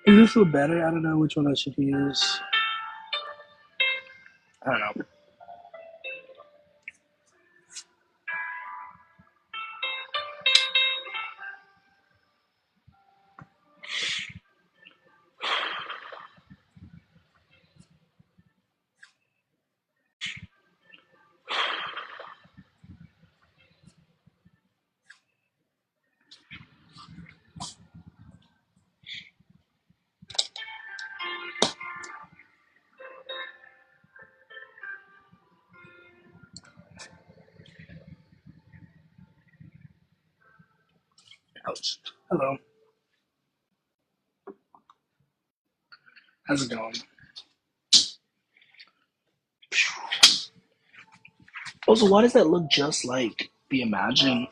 Is this a better? I don't know which one I should use. I don't know. Ouch. Hello. How's it going? Also, why does that look just like the Imagine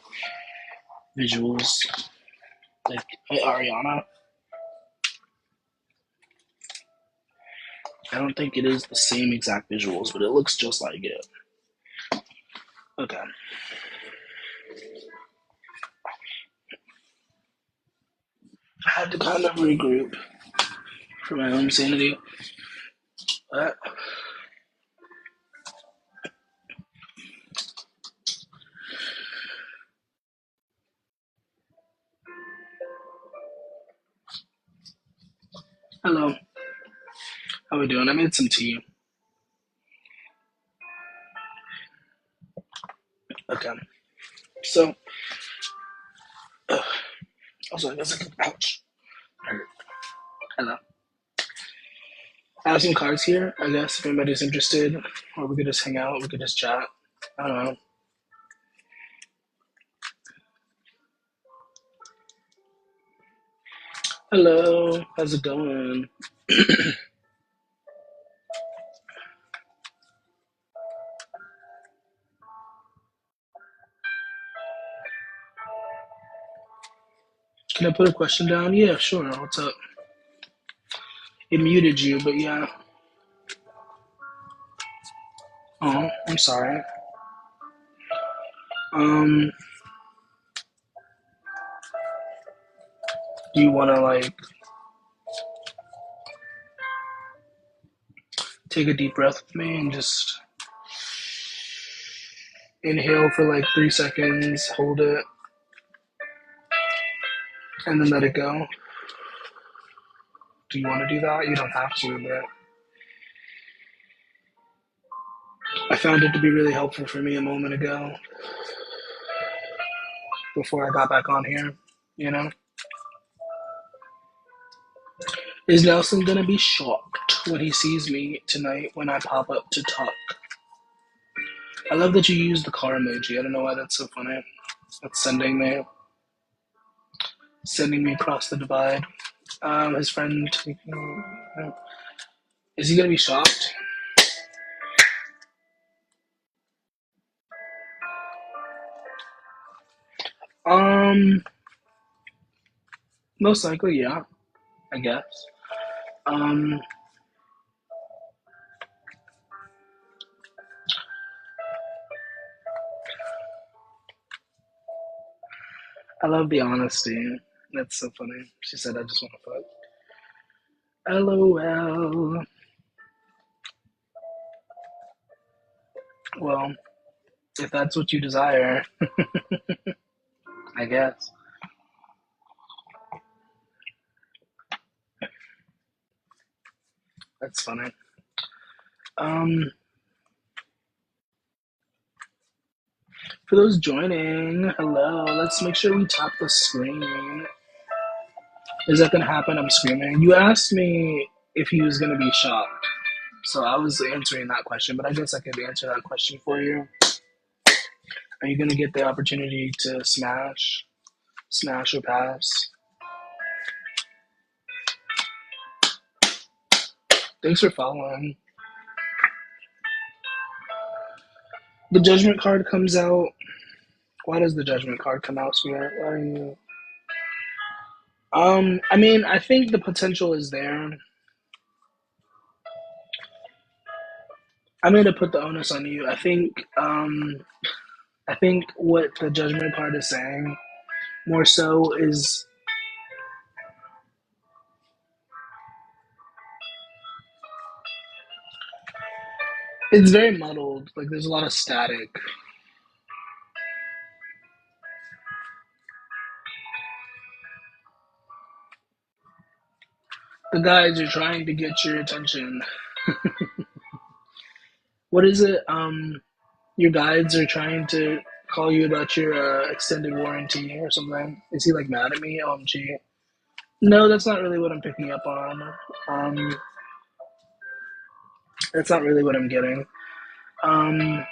visuals? Like, hey, Ariana? I don't think it is the same exact visuals, but it looks just like it. Okay. I had to kind of regroup for my own sanity. But hello. How we doing? I made some tea. Okay. So, also, I guess I could, ouch. Hello. I have some cards here, I guess, if anybody's interested. Or we could just hang out, we could just chat. I don't know. Hello, how's it going? Can I put a question down? Yeah, sure. What's up? It muted you, but yeah. Oh, I'm sorry. Um, do you want to like take a deep breath with me and just inhale for like 3 seconds, hold it, and then let it go? Do you want to do that? You don't have to, but I found it to be really helpful for me a moment ago before I got back on here, you know? Is Nelson gonna be shocked when he sees me tonight when I pop up to talk? I love that you use the car emoji. I don't know why that's so funny. That's sending me across the divide. His friend, is he gonna be shocked? Um, Most likely, yeah. I guess. Um, I love the honesty. That's so funny. She said, "I just want to fuck." LOL. Well, if that's what you desire, I guess. That's funny. Um, for those joining, hello. Let's make sure we tap the screen. Is that gonna happen? I'm screaming. You asked me if he was gonna be shocked, so I was answering that question. But I guess I could answer that question for you. Are you gonna get the opportunity to smash or pass? Thanks for following. The judgment card comes out. Why does the judgment card come out, Spirit? Why are you? I mean, I think the potential is there. I'm gonna put the onus on you. I think what the judgment card is saying more so is It's very muddled. Like there's a lot of static. The guides are trying to get your attention. What is it? Your guides are trying to call you about your extended warranty or something. Is he like mad at me? OMG. No, that's not really what I'm picking up on. Um, that's not really what I'm getting. Um,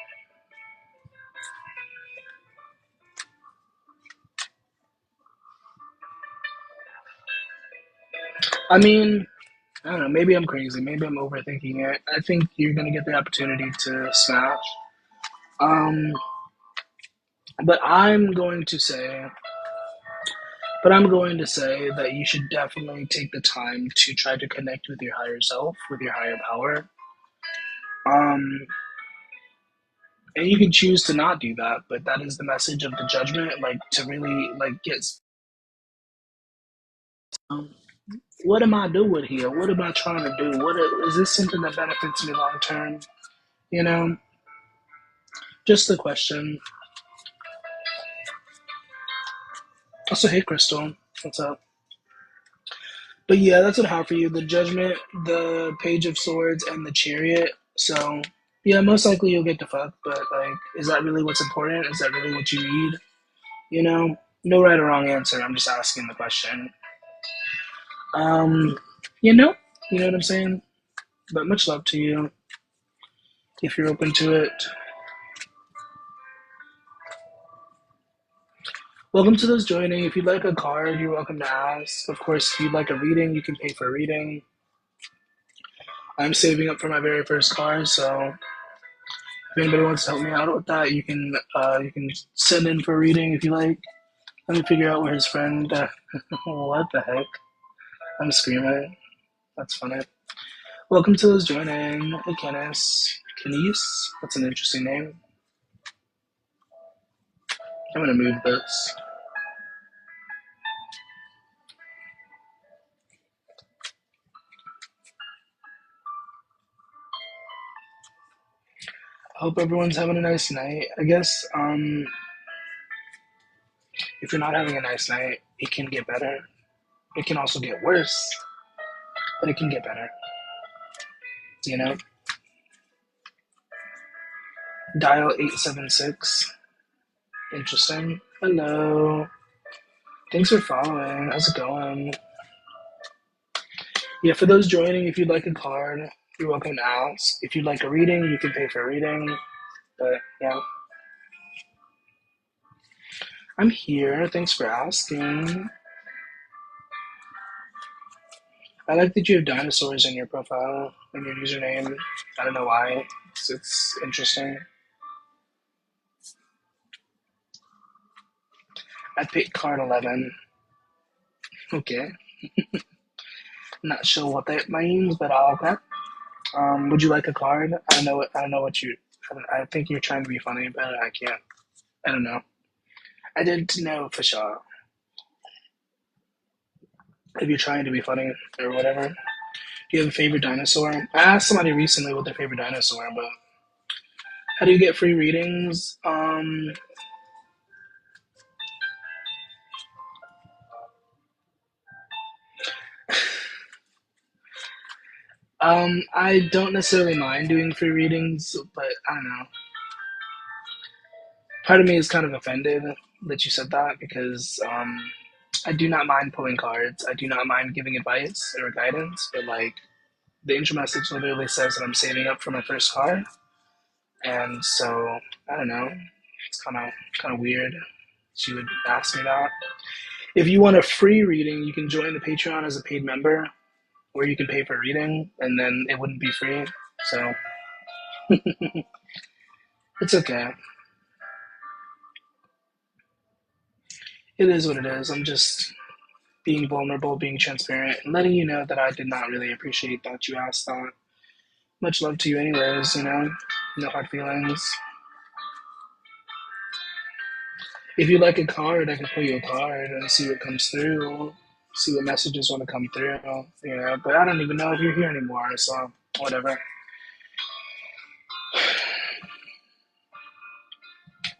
I mean, I don't know. Maybe I'm crazy. Maybe I'm overthinking it. I think you're gonna get the opportunity to smash. Um, but I'm going to say, that you should definitely take the time to try to connect with your higher self, with your higher power. Um, and you can choose to not do that, but that is the message of the judgment. Like to really like get. Um, what am I doing here? What am I trying to do? Is this something that benefits me long term? You know, just a question. Also, hey, Crystal, what's up? But yeah, that's what I have for you: the Judgment, the Page of Swords, and the Chariot. So yeah, most likely you'll get to fuck. But like, is that really what's important? Is that really what you need? You know, no right or wrong answer. I'm just asking the question. Um, you know, you know what I'm saying. But much love to you if you're open to it. Welcome to those joining. If you'd like a card, you're welcome to ask. Of course, if you'd like a reading, you can pay for a reading. I'm saving up for my very first card, so if anybody wants to help me out with that, you can send in for a reading if you like. Let me figure out where his friend. What the heck? I'm screaming. That's funny. Welcome to those joining. Hey, Kenise. That's an interesting name. I'm gonna move this. I hope everyone's having a nice night. I guess if you're not having a nice night, it can get better. It can also get worse, but it can get better. You know? Dial 876. Interesting. Hello. Thanks for following. How's it going? Yeah, for those joining, if you'd like a card, you're welcome to ask. If you'd like a reading, you can pay for a reading. But yeah. I'm here. Thanks for asking. I like that you have dinosaurs in your profile, in your username. I don't know why. It's interesting. I picked card 11. Okay. Not sure what that means, but okay. Would you like a card? I don't know what you. I think you're trying to be funny, but I can't. I don't know. I didn't know for sure if you're trying to be funny or whatever. Do you have a favorite dinosaur? I asked somebody recently what their favorite dinosaur, but how do you get free readings? I don't necessarily mind doing free readings, but I don't know. Part of me is kind of offended that you said that because I do not mind pulling cards. I do not mind giving advice or guidance, but like the intro message literally says that I'm saving up for my first card, and so I don't know. It's kind of weird. She would ask me that. If you want a free reading, you can join the Patreon as a paid member, or you can pay for a reading, and then it wouldn't be free. So it's okay. It is what it is. I'm just being vulnerable, being transparent, and letting you know that I did not really appreciate that you asked that. Much love to you, anyways. No hard feelings. If you like a card, I can pull you a card and see what comes through. See what messages want to come through. But I don't even know if you're here anymore, so whatever.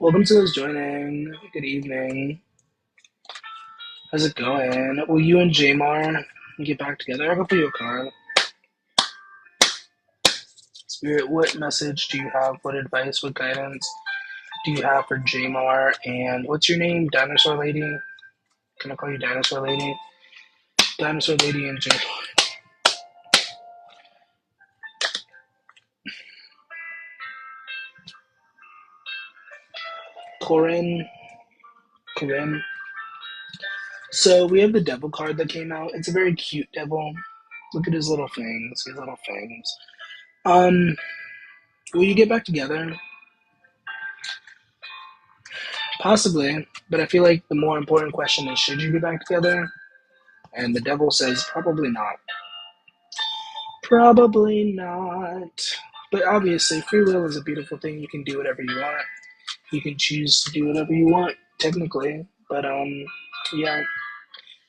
Welcome to those joining. Good evening. How's it going? Will you and Jamar get back together? I'll go for you a card. Spirit, what message do you have? What advice, what guidance do you have for Jamar? And what's your name? Dinosaur Lady? Can I call you Dinosaur Lady? Dinosaur Lady and Jamar. Corinne. So we have the devil card that came out. It's a very cute devil. Look at his little fangs. His little fangs. Will you get back together? Possibly, but I feel like the more important question is, should you get back together? And the devil says, probably not. Probably not. But obviously, free will is a beautiful thing. You can do whatever you want. You can choose to do whatever you want, technically. But, yeah.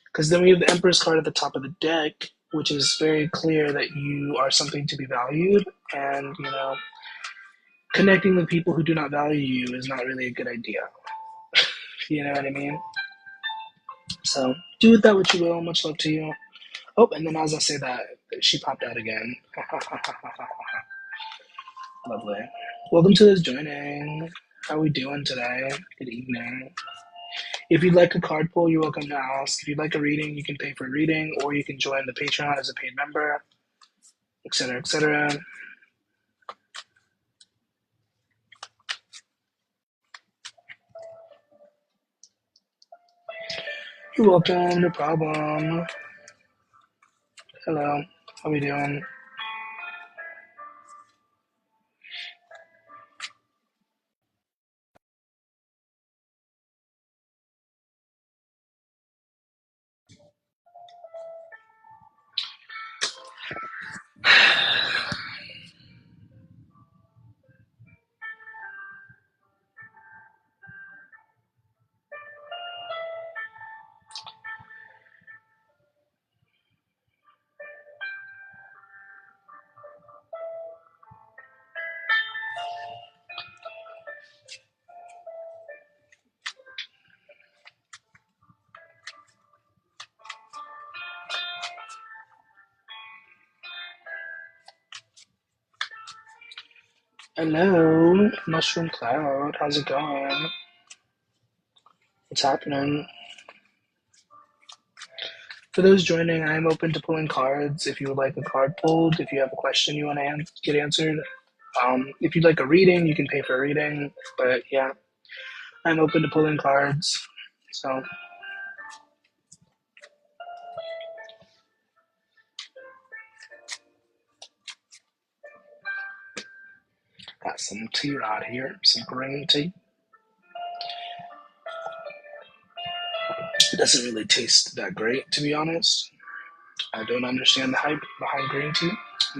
Because then we have the Emperor's card at the top of the deck, which is very clear that you are something to be valued. And, connecting with people who do not value you is not really a good idea. You know what I mean? So, do with that what you will. Much love to you. Oh, and then as I say that, she popped out again. Lovely. Welcome to those joining. How are we doing today? Good evening. If you'd like a card pull, you're welcome to ask. If you'd like a reading, you can pay for a reading, or you can join the Patreon as a paid member, etc., etc. You're welcome, no problem. Hello, how are we doing? Hello, Mushroom Cloud, how's it going? What's happening? For those joining, I am open to pulling cards if you would like a card pulled, if you have a question you want to get answered. If you'd like a reading, you can pay for a reading, but yeah, I'm open to pulling cards. So, got some tea right here, some green tea. It doesn't really taste that great, to be honest. I don't understand the hype behind green tea,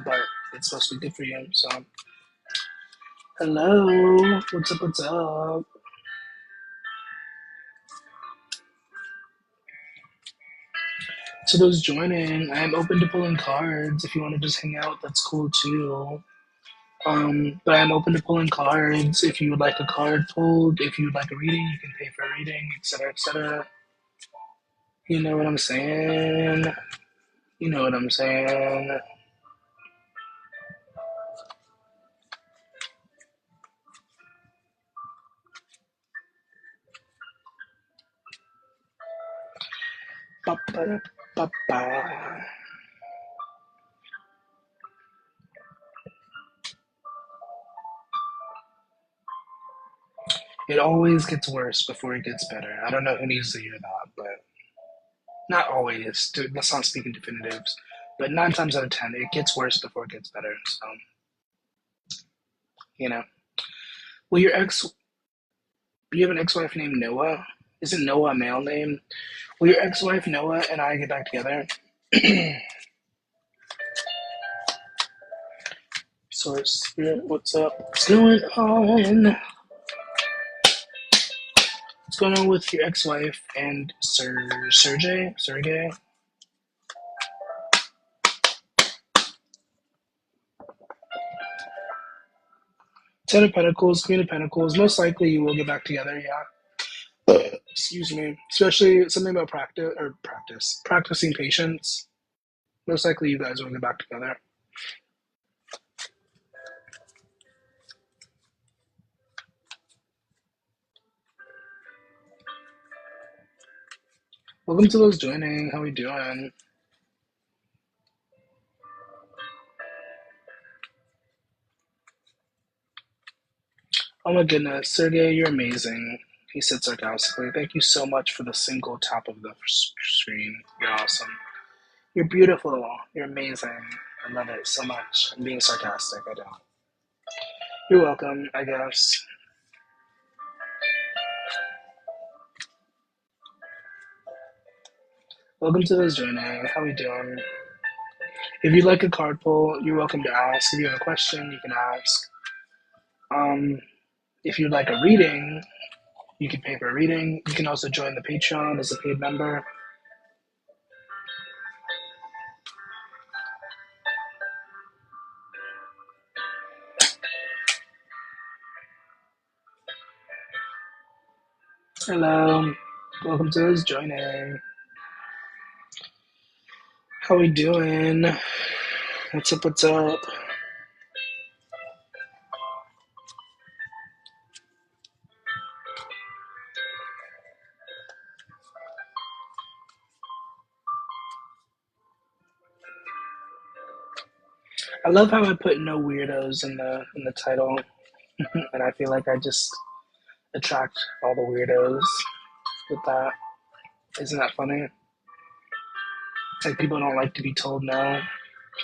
but it's supposed to be good for you, so. Hello, what's up, what's up? To those joining, I'm open to pulling cards. If you want to just hang out, that's cool too. But I'm open to pulling cards. If you would like a card pulled, if you would like a reading, you can pay for a reading, etc., etc. You know what I'm saying? You know what I'm saying? Ba-ba-da-ba-ba. It always gets worse before it gets better. I don't know who needs to hear that, but not always. Dude, let's not speak in definitives. But 9 times out of 10, it gets worse before it gets better. So, you know. Well, you have an ex-wife named Noah. Isn't Noah a male name? Will your ex-wife Noah and I get back together? Source Spirit, what's up? What's going on? What's going on with your ex-wife and Sergey? Ten of Pentacles, Queen of Pentacles. Most likely you will get back together, yeah. Excuse me. Especially something about practicing patience. Most likely you guys will get back together. Welcome to those joining. How we doing? Oh my goodness, Sergey, you're amazing. He said sarcastically. Thank you so much for the single tap of the screen. You're awesome. You're beautiful. You're amazing. I love it so much. I'm being sarcastic. I don't. You're welcome, I guess. Welcome to those joining. How we doing? If you'd like a card pull, you're welcome to ask. If you have a question, you can ask. If you'd like a reading, you can pay for a reading. You can also join the Patreon as a paid member. Hello. Welcome to those joining. How we doing? What's up, what's up? I love how I put no weirdos in the title, and I feel like I just attract all the weirdos with that. Isn't that funny? Like people don't like to be told no.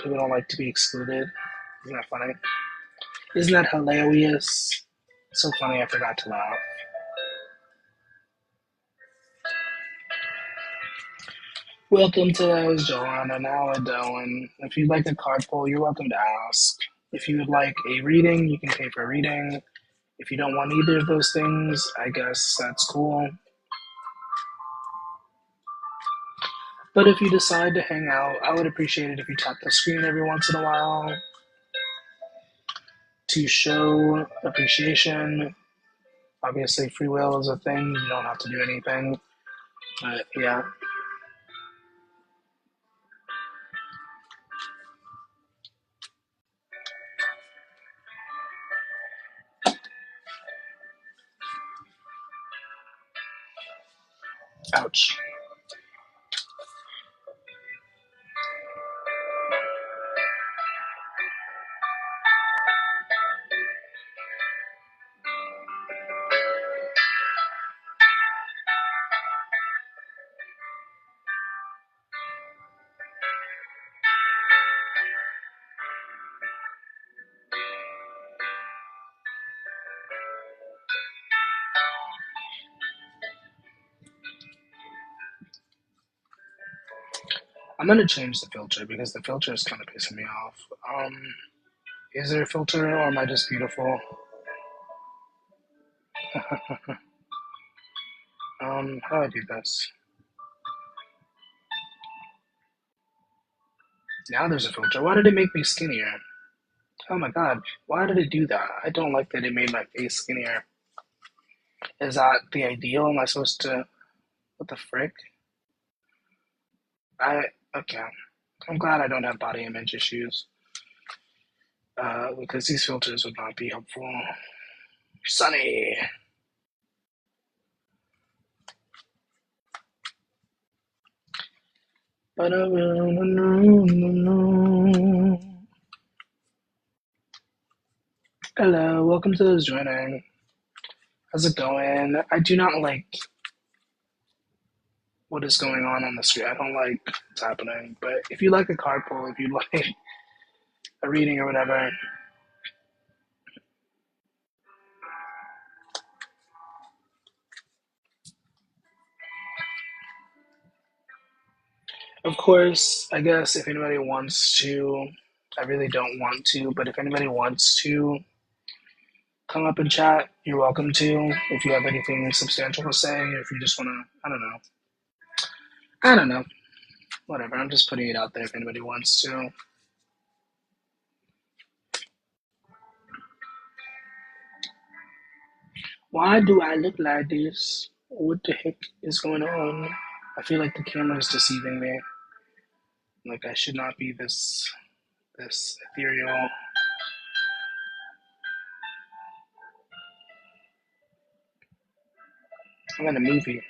People don't like to be excluded. Isn't that funny? Isn't that hilarious? So funny I forgot to laugh. Welcome to those, Joanna. How we doing? If you'd like a card pull, you're welcome to ask. If you would like a reading, you can pay for a reading. If you don't want either of those things, I guess that's cool. But if you decide to hang out, I would appreciate it if you tap the screen every once in a while to show appreciation. Obviously, free will is a thing. You don't have to do anything. But yeah. Ouch. I'm gonna change the filter because the filter is kind of pissing me off. Is there a filter or am I just beautiful? How do I do this? Now there's a filter. Why did it make me skinnier? Oh my god, why did it do that? I don't like that it made my face skinnier. Is that the ideal? Am I supposed to... What the frick? Okay. I'm glad I don't have body image issues. Because these filters would not be helpful. Sunny! Hello, welcome to those joining. How's it going? I do not like what is going on the screen. I don't like what's happening. But if you like a card pull, if you like a reading or whatever, of course, I guess if anybody wants to, I really don't want to, but if anybody wants to come up and chat, you're welcome to. If you have anything substantial to say, if you just want to, I don't know. Whatever, I'm just putting it out there if anybody wants to. Why do I look like this? What the heck is going on? I feel like the camera is deceiving me. Like I should not be this ethereal. I'm in a movie.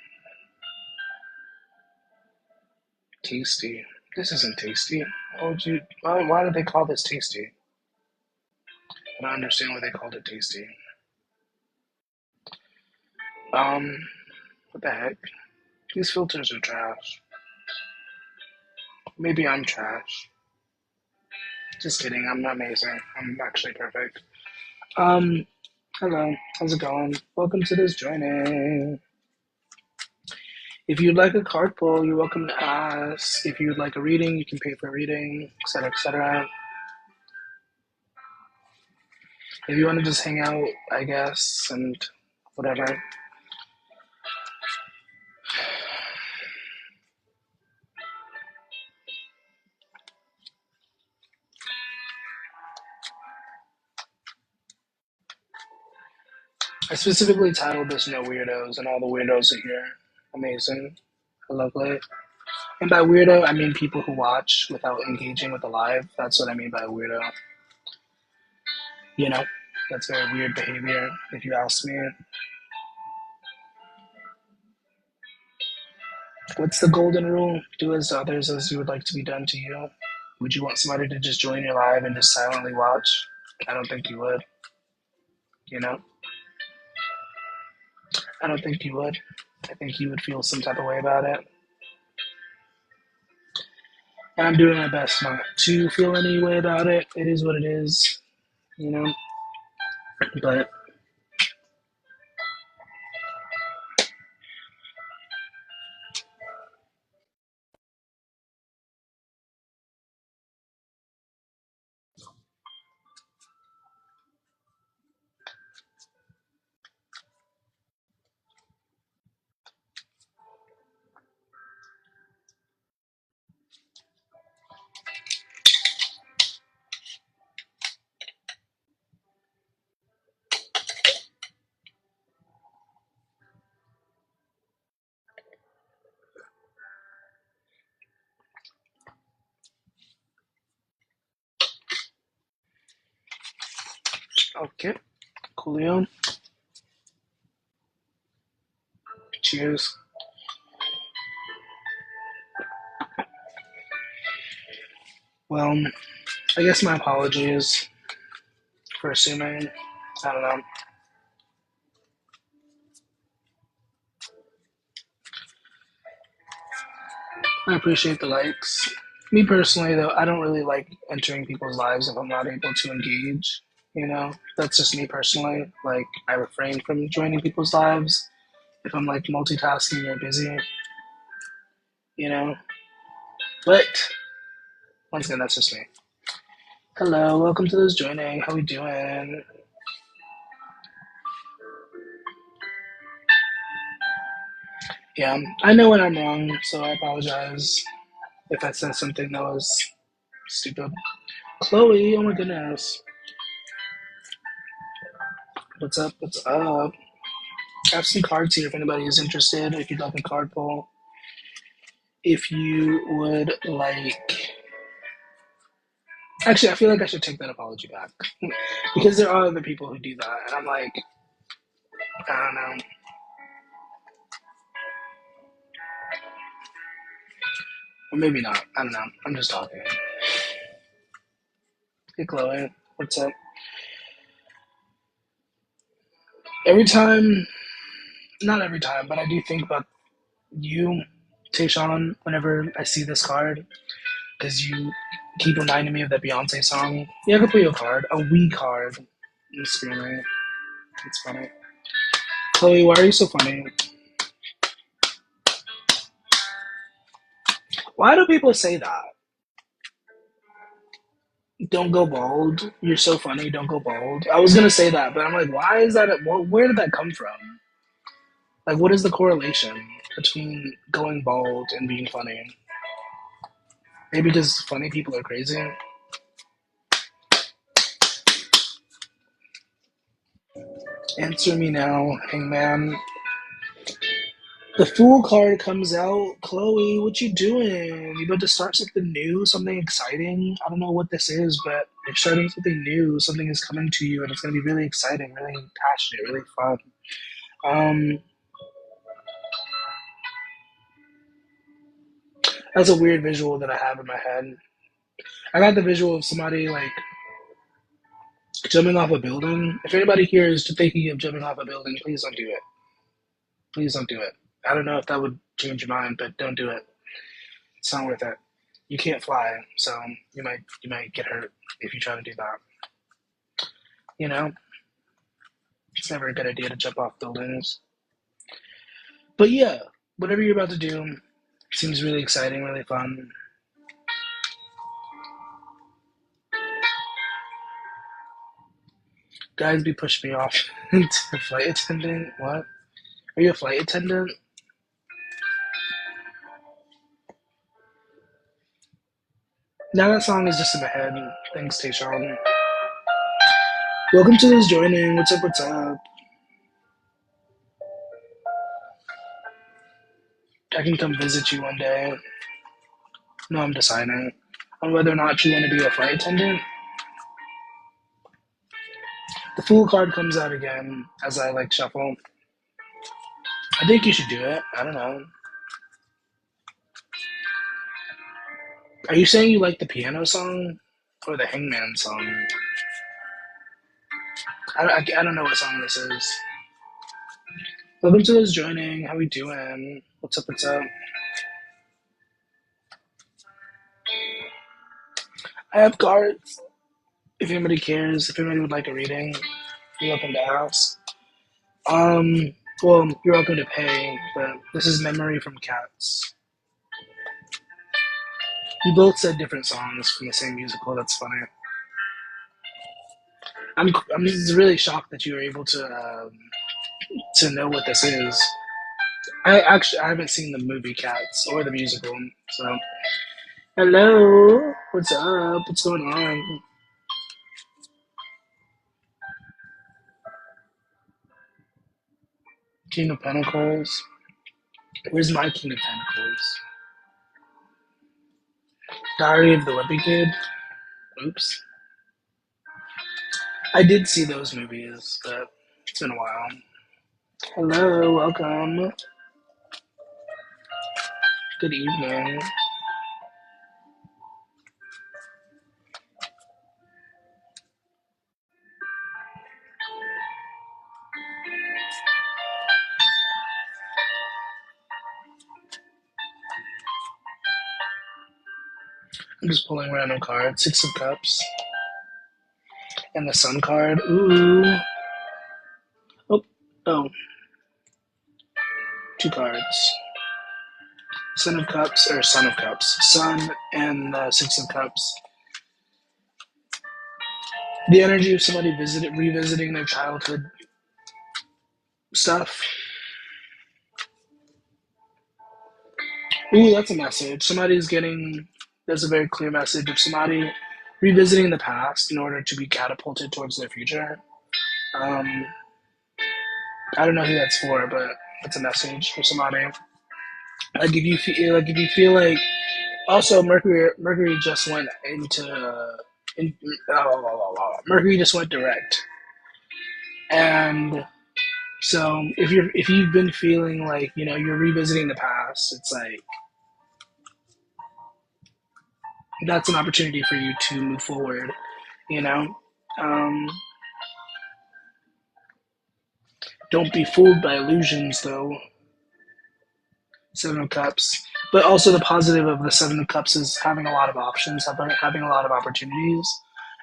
Tasty. This isn't tasty. Why did they call this tasty? I don't understand why they called it tasty. What the heck? These filters are trash. Maybe I'm trash. Just kidding, I'm amazing. I'm actually perfect. Um, Hello, how's it going? Welcome to this joining. If you'd like a card pull, you're welcome to ask. If you'd like a reading, you can pay for a reading, etc., etc. If you want to just hang out, I guess, and whatever. I specifically titled this No Weirdos, and all the weirdos are here. Amazing. I love it. And by weirdo, I mean people who watch without engaging with the live. That's what I mean by weirdo. You know, that's very weird behavior, if you ask me. What's the golden rule? Do as others as you would like to be done to you. Would you want somebody to just join your live and just silently watch? I don't think you would. You know? I don't think you would. I think you would feel some type of way about it. And I'm doing my best not to feel any way about it. It is what it is, you know? But okay. Coolio. Cheers. Well, I guess my apologies for assuming. I don't know. I appreciate the likes. Me personally, though, I don't really like entering people's lives if I'm not able to engage. You know, that's just me personally. Like, I refrain from joining people's lives if I'm like multitasking or busy. You know, but once again, that's just me. Hello, welcome to this joining. How we doing? Yeah, I know when I'm wrong, so I apologize if I said something that was stupid. Chloe, oh my goodness. What's up? What's up? I have some cards here if anybody is interested, if you'd like a card pull. If you would like. Actually, I feel like I should take that apology back. Because there are other people who do that, and I'm like, I don't know. Or maybe not. I don't know. I'm just talking. Hey, Chloe. What's up? Every time, not every time, but I do think about you, Tayshawn, whenever I see this card, because you keep reminding me of that Beyonce song. Yeah, I could put you a card, a wee card. I'm screaming. It's funny. Chloe, why are you so funny? Why do people say that? Don't go bald. You're so funny. Don't go bald. I was gonna say that, but I'm like, why is that? Where did that come from? Like, what is the correlation between going bald and being funny? Maybe because funny people are crazy. Answer me now, Hangman. The Fool card comes out. Chloe, what you doing? You about to start something new, something exciting? I don't know what this is, but you're starting something new. Something is coming to you, and it's going to be really exciting, really passionate, really fun. That's a weird visual that I have in my head. I got the visual of somebody like jumping off a building. If anybody here is thinking of jumping off a building, please don't do it. Please don't do it. I don't know if that would change your mind, but don't do it. It's not worth it. You can't fly, so you might get hurt if you try to do that. You know, it's never a good idea to jump off buildings. But yeah, whatever you're about to do seems really exciting, really fun. Guys be pushing me off into flight attendant. What? Are you a flight attendant? Now that song is just in my head. Thanks, Tayshawn. Welcome to those joining. What's up? What's up? I can come visit you one day. No, I'm deciding on whether or not you want to be a flight attendant. The Fool card comes out again as I like shuffle. I think you should do it. I don't know. Are you saying you like the piano song or the Hangman song? I don't know what song this is. Welcome to those joining. How we doing? What's up? What's up? I have cards. If anybody cares, if anybody would like a reading, you're welcome to ask. Well, you're welcome to pay, but this is Memory from Cats. You both said different songs from the same musical. That's funny. I'm just really shocked that you were able to know what this is. I haven't seen the movie Cats or the musical, so hello, what's up? What's going on? King of Pentacles. Where's my King of Pentacles? Diary of the Wimpy Kid. Oops. I did see those movies, but it's been a while. Hello, welcome. Good evening. I'm just pulling random cards. Six of Cups. And the Sun card. Ooh. Oh, oh. Two cards. Son of Cups, or Son of Cups. Sun and Six of Cups. The energy of somebody revisiting their childhood stuff. Ooh, that's a message. That's a very clear message of somebody revisiting the past in order to be catapulted towards their future. I don't know who that's for, but it's a message for somebody. Like if you feel like, also Mercury just went Mercury just went direct, and so if you've been feeling like you're revisiting the past, it's like that's an opportunity for you to move forward. You know, um, don't be fooled by illusions, though. Seven of Cups, but also the positive of the Seven of Cups is having a lot of options, having a lot of opportunities,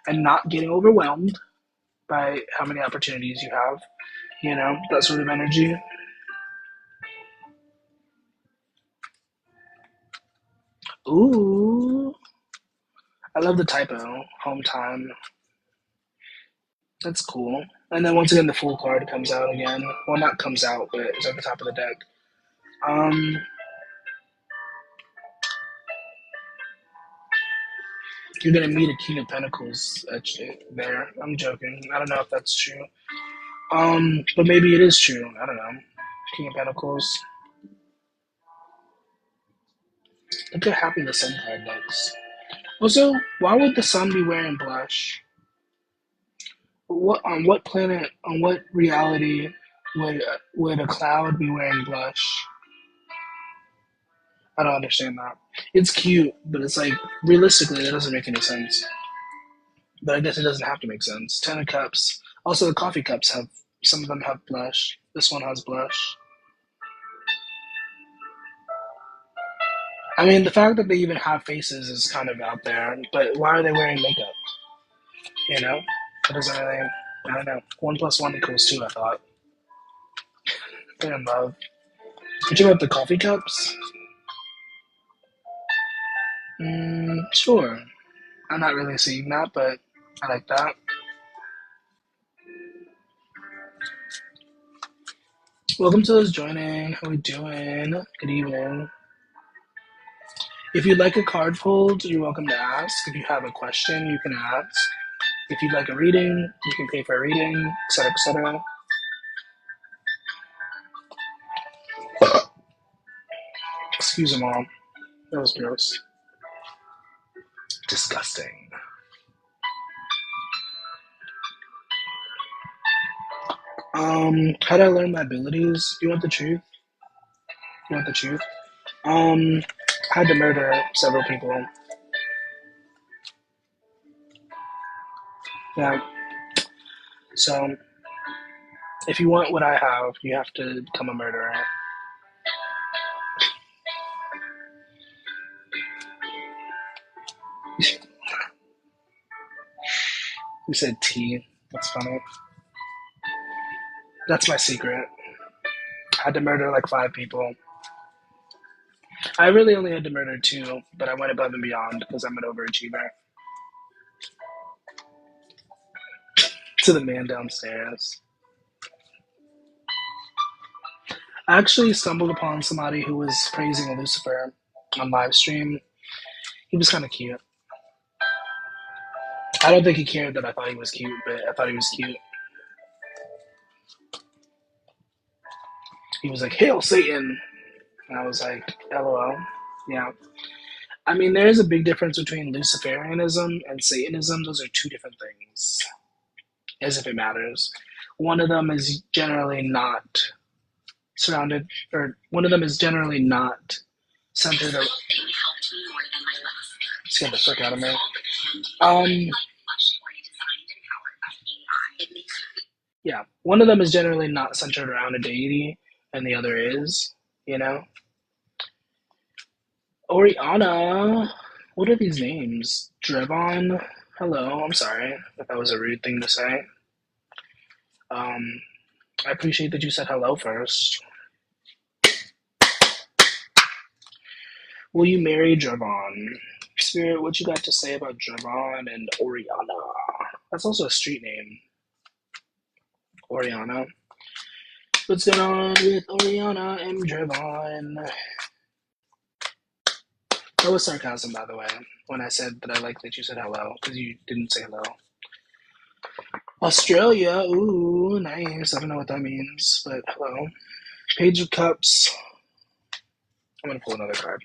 and not getting overwhelmed by how many opportunities you have. That sort of energy. Ooh, I love the typo. Home time. That's cool. And then once again, the Fool card comes out again. Well, not comes out, but it's at the top of the deck. Um, you're gonna meet a King of Pentacles there. I'm joking. I don't know if that's true. But maybe it is true. I don't know. King of Pentacles. Look how happy the Sun card looks. Also, why would the Sun be wearing blush? What on what planet, on what reality would a cloud be wearing blush? I don't understand that. It's cute, but it's like realistically, that doesn't make any sense. But I guess it doesn't have to make sense. Ten of Cups. Also, the coffee cups have some of them have blush. This one has blush. I mean, the fact that they even have faces is kind of out there. But why are they wearing makeup? You know, it doesn't really. I don't know. 1+1=2. I thought. They're in love. What you about the coffee cups? Sure. I'm not really seeing that, but I like that. Welcome to those joining. How we doing? Good evening. If you'd like a card pulled, you're welcome to ask. If you have a question, you can ask. If you'd like a reading, you can pay for a reading, etc., etc. Excuse them all. That was gross. Disgusting. How did I learn my abilities? You want the truth? You want the truth? I had to murder several people. Yeah. So, if you want what I have, you have to become a murderer. You said T. That's funny. That's my secret. I had to murder like 5 people. I really only had to murder 2, but I went above and beyond because I'm an overachiever. To the man downstairs. I actually stumbled upon somebody who was praising Lucifer on Livestream. He was kind of cute. I don't think he cared that I thought he was cute, but I thought he was cute. He was like, "Hail Satan!" And I was like, "LOL." Yeah. I mean, there is a big difference between Luciferianism and Satanism. Those are 2 different things, as if it matters. One of them is generally not surrounded, or one of them is generally not centered. Scared the frick out of me. Yeah, one of them is generally not centered around a deity, and the other is, you know. Oriana, what are these names? Drevon, hello. I'm sorry if that was a rude thing to say. I appreciate that you said hello first. Will you marry Drevon? Spirit, what you got to say about Drevon and Oriana? That's also a street name. Oriana. What's going on with Oriana and Drevon? That was sarcasm, by the way, when I said that I like that you said hello, because you didn't say hello. Australia, ooh, nice. I don't know what that means, but hello. Page of Cups. I'm going to pull another card.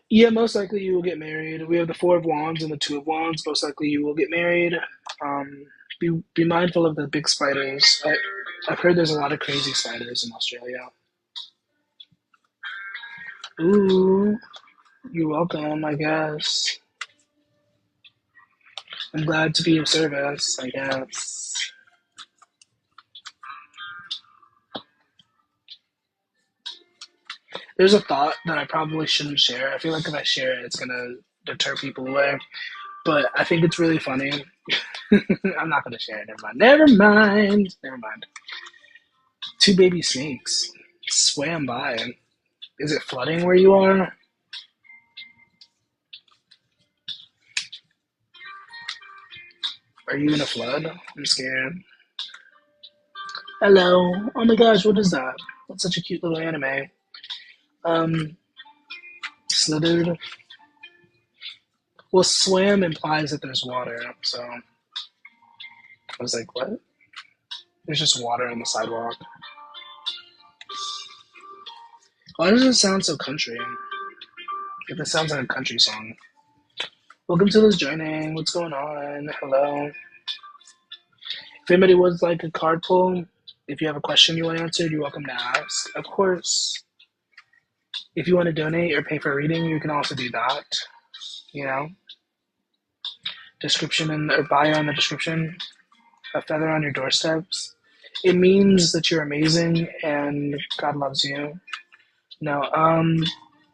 Yeah, most likely you will get married. We have the 4 of Wands and the 2 of Wands. Most likely you will get married. Be mindful of the big spiders. I've heard there's a lot of crazy spiders in Australia. Ooh, you're welcome, I guess. I'm glad to be of service, I guess. There's a thought that I probably shouldn't share. I feel like if I share it, it's going to deter people away. But I think it's really funny. I'm not going to share it. Never mind. 2 baby snakes swam by. Is it flooding where you are? Are you in a flood? I'm scared. Hello. Oh my gosh, what is that? That's such a cute little anime. Slithered. Well, swam implies that there's water, so I was like, what? There's just water on the sidewalk. Why does it sound so country? Like this sounds like a country song. Welcome to those joining. What's going on? Hello. If anybody would like a card pull, if you have a question you want answered, you're welcome to ask. Of course, if you want to donate or pay for a reading, you can also do that. You know, description or bio in the description. A feather on your doorsteps. It means that you're amazing and God loves you. No, I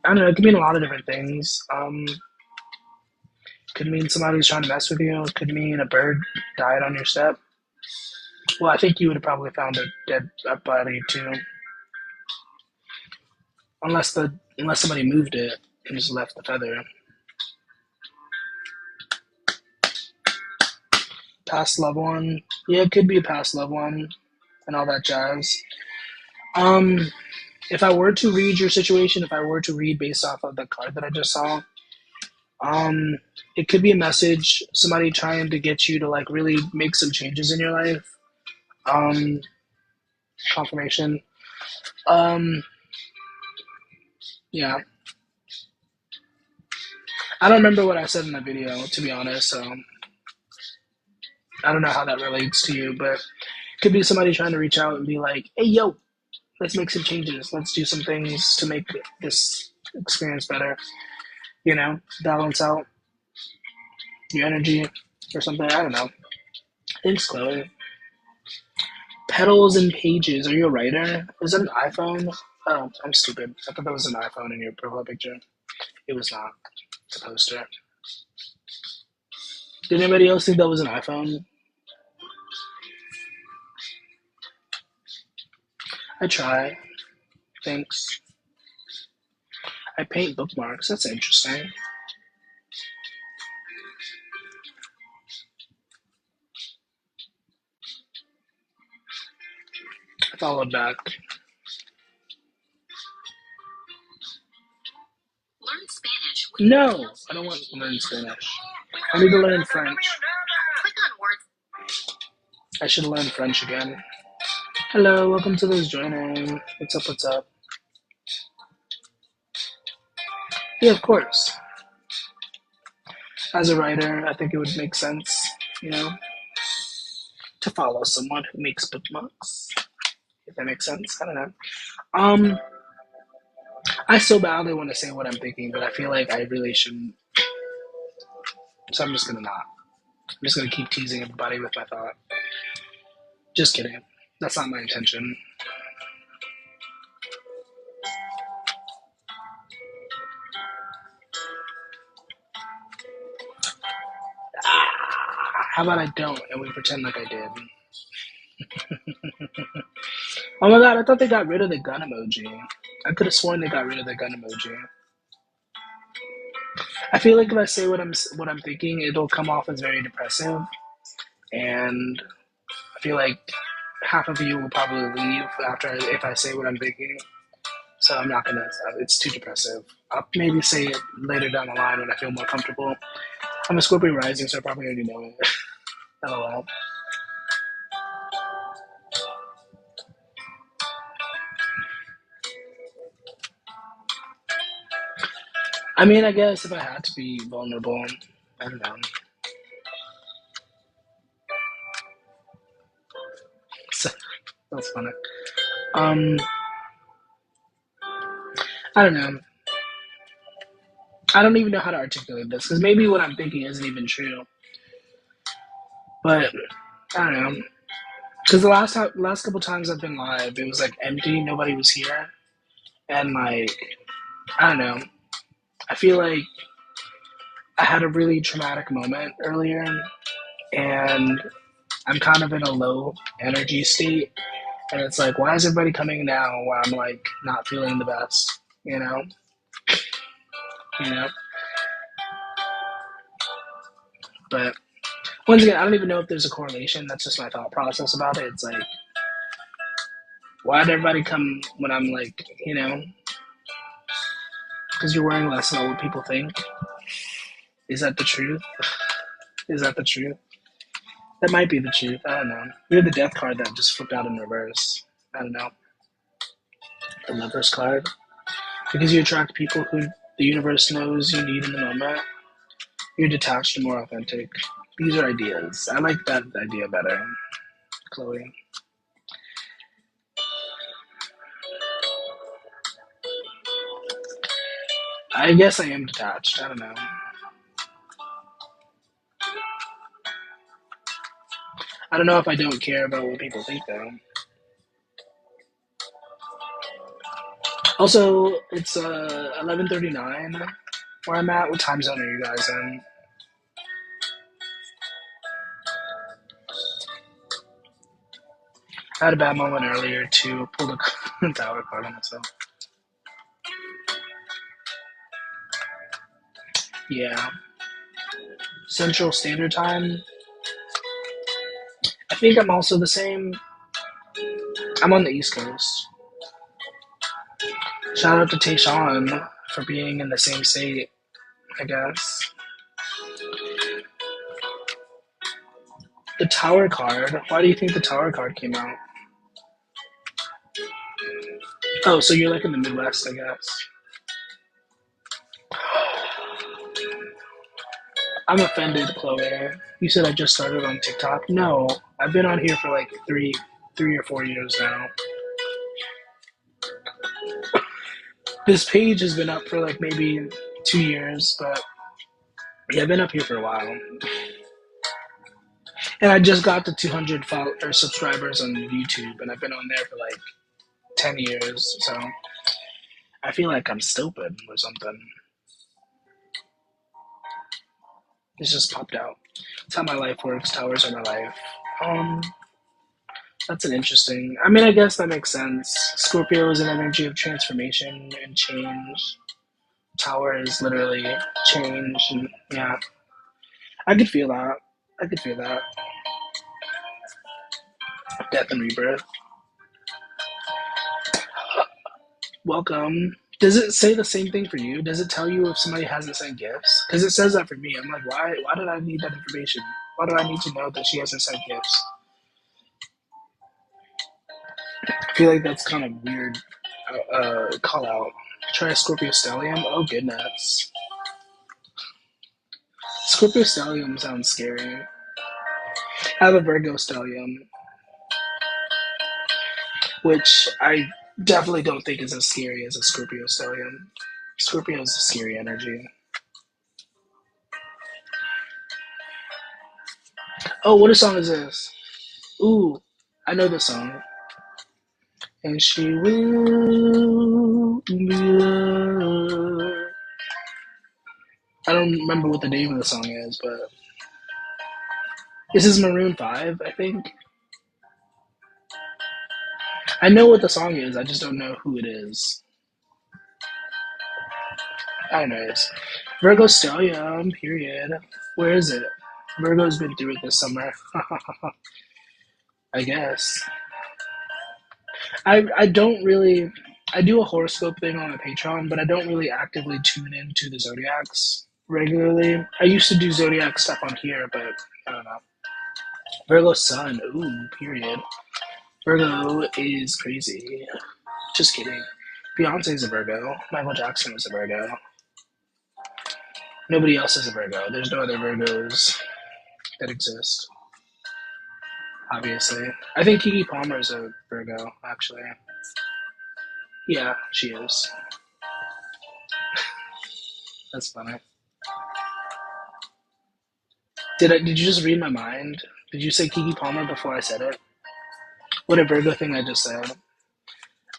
don't know. It could mean a lot of different things. Could mean somebody's trying to mess with you. It could mean a bird died on your step. Well, I think you would have probably found a dead body too, unless somebody moved it and just left the feather. Past loved one. Yeah, it could be a past loved one and all that jazz. If I were to read your situation, if I were to read based off of the card that I just saw, it could be a message, somebody trying to get you to like really make some changes in your life. Confirmation. Yeah. I don't remember what I said in the video, to be honest, so I don't know how that relates to you, but it could be somebody trying to reach out and be like, hey, yo, let's make some changes. Let's do some things to make this experience better. You know, balance out your energy or something. I don't know. Thanks, Chloe. Petals and pages. Are you a writer? Is that an iPhone? Oh, I'm stupid. I thought that was an iPhone in your profile picture. It was not. It's a poster. Did anybody else think that was an iPhone? I try. Thanks. I paint bookmarks. That's interesting. I followed back. Learn Spanish. No, I don't want to learn Spanish. I need to learn French. Click on words. I should learn French again. Hello, welcome to those joining. What's up, what's up? Yeah, of course. As a writer, I think it would make sense, you know, to follow someone who makes bookmarks. If that makes sense. I don't know. I so badly want to say what I'm thinking, but I feel like I really shouldn't. So I'm just gonna not. I'm just gonna keep teasing everybody with my thought. Just kidding. That's not my intention. How about I don't and we pretend like I did? Oh my god, I thought they got rid of the gun emoji. I could have sworn they got rid of the gun emoji. I feel like if I say what I'm thinking, it'll come off as very depressive, and I feel like half of you will probably leave if I say what I'm thinking. So I'm not gonna. It's too depressive. I'll maybe say it later down the line when I feel more comfortable. I'm a Scorpio rising, so I probably already know it. LOL. I mean, I guess if I had to be vulnerable, I don't know. So, that's funny. I don't know. I don't even know how to articulate this because maybe what I'm thinking isn't even true. But I don't know. Because the last couple times I've been live, it was like empty, nobody was here, and like I don't know. I feel like I had a really traumatic moment earlier, and I'm kind of in a low energy state, and it's like, why is everybody coming now while I'm like not feeling the best, you know? You know. But once again, I don't even know if there's a correlation. That's just my thought process about it. It's like, why did everybody come when I'm like, you know, because you're worrying less about what people think. Is that the truth? Is that the truth? That might be the truth. I don't know. You're the death card that just flipped out in reverse. I don't know. The Lover's card. Because you attract people who the universe knows you need in the moment. You're detached and more authentic. These are ideas. I like that idea better, Chloe. I guess I am detached. I don't know. I don't know if I don't care about what people think, though. Also, it's 11:39 where I'm at. What time zone are you guys in? I had a bad moment earlier to pull the tower card on myself. Yeah. Central Standard Time. I think I'm also the same. I'm on the East Coast. Shout out to Tayshawn for being in the same state, I guess. The Tower card. Why do you think the Tower card came out? Oh, so you're like in the Midwest, I guess. I'm offended, Chloe. You said I just started on TikTok. No, I've been on here for like three or 4 years now. This page has been up for like maybe 2 years, but yeah, I've been up here for a while. And I just got to 200 or subscribers on YouTube, and I've been on there for like 10 years. So I feel like I'm stupid or something. It's just popped out. That's how my life works. Towers are my life. Um, that's an interesting. I mean, I guess that makes sense. Scorpio is an energy of transformation and change. Tower is literally change, and yeah, I could feel that. I could feel that. Death and rebirth. Welcome. Does it say the same thing for you? Does it tell you if somebody hasn't sent gifts? Because it says that for me. I'm like, why? Why did I need that information? Why do I need to know that she hasn't sent gifts? I feel like that's kind of weird. Call out. Try a Scorpio Stellium. Oh goodness. Scorpio Stellium sounds scary. I have a Virgo Stellium, which I definitely don't think is as scary as a Scorpio Stellium. Scorpio is a scary energy. Oh, what a song is this? Ooh, I know this song. And she will be loved. I don't remember what the name of the song is, but this is Maroon 5, I think. I know what the song is, I just don't know who it is. I don't know. It's Virgo Stellium, period. Where is it? Virgo's been through it this summer. I guess. I don't really. I do a horoscope thing on my Patreon, but I don't really actively tune into the zodiacs regularly. I used to do zodiac stuff on here, but I don't know. Virgo Sun, ooh, period. Virgo is crazy. Just kidding. Beyonce's a Virgo. Michael Jackson was a Virgo. Nobody else is a Virgo. There's no other Virgos that exist. Obviously, I think Kiki Palmer's a Virgo. Actually, yeah, she is. That's funny. Did you just read my mind? Did you say Kiki Palmer before I said it? What a Virgo thing I just said.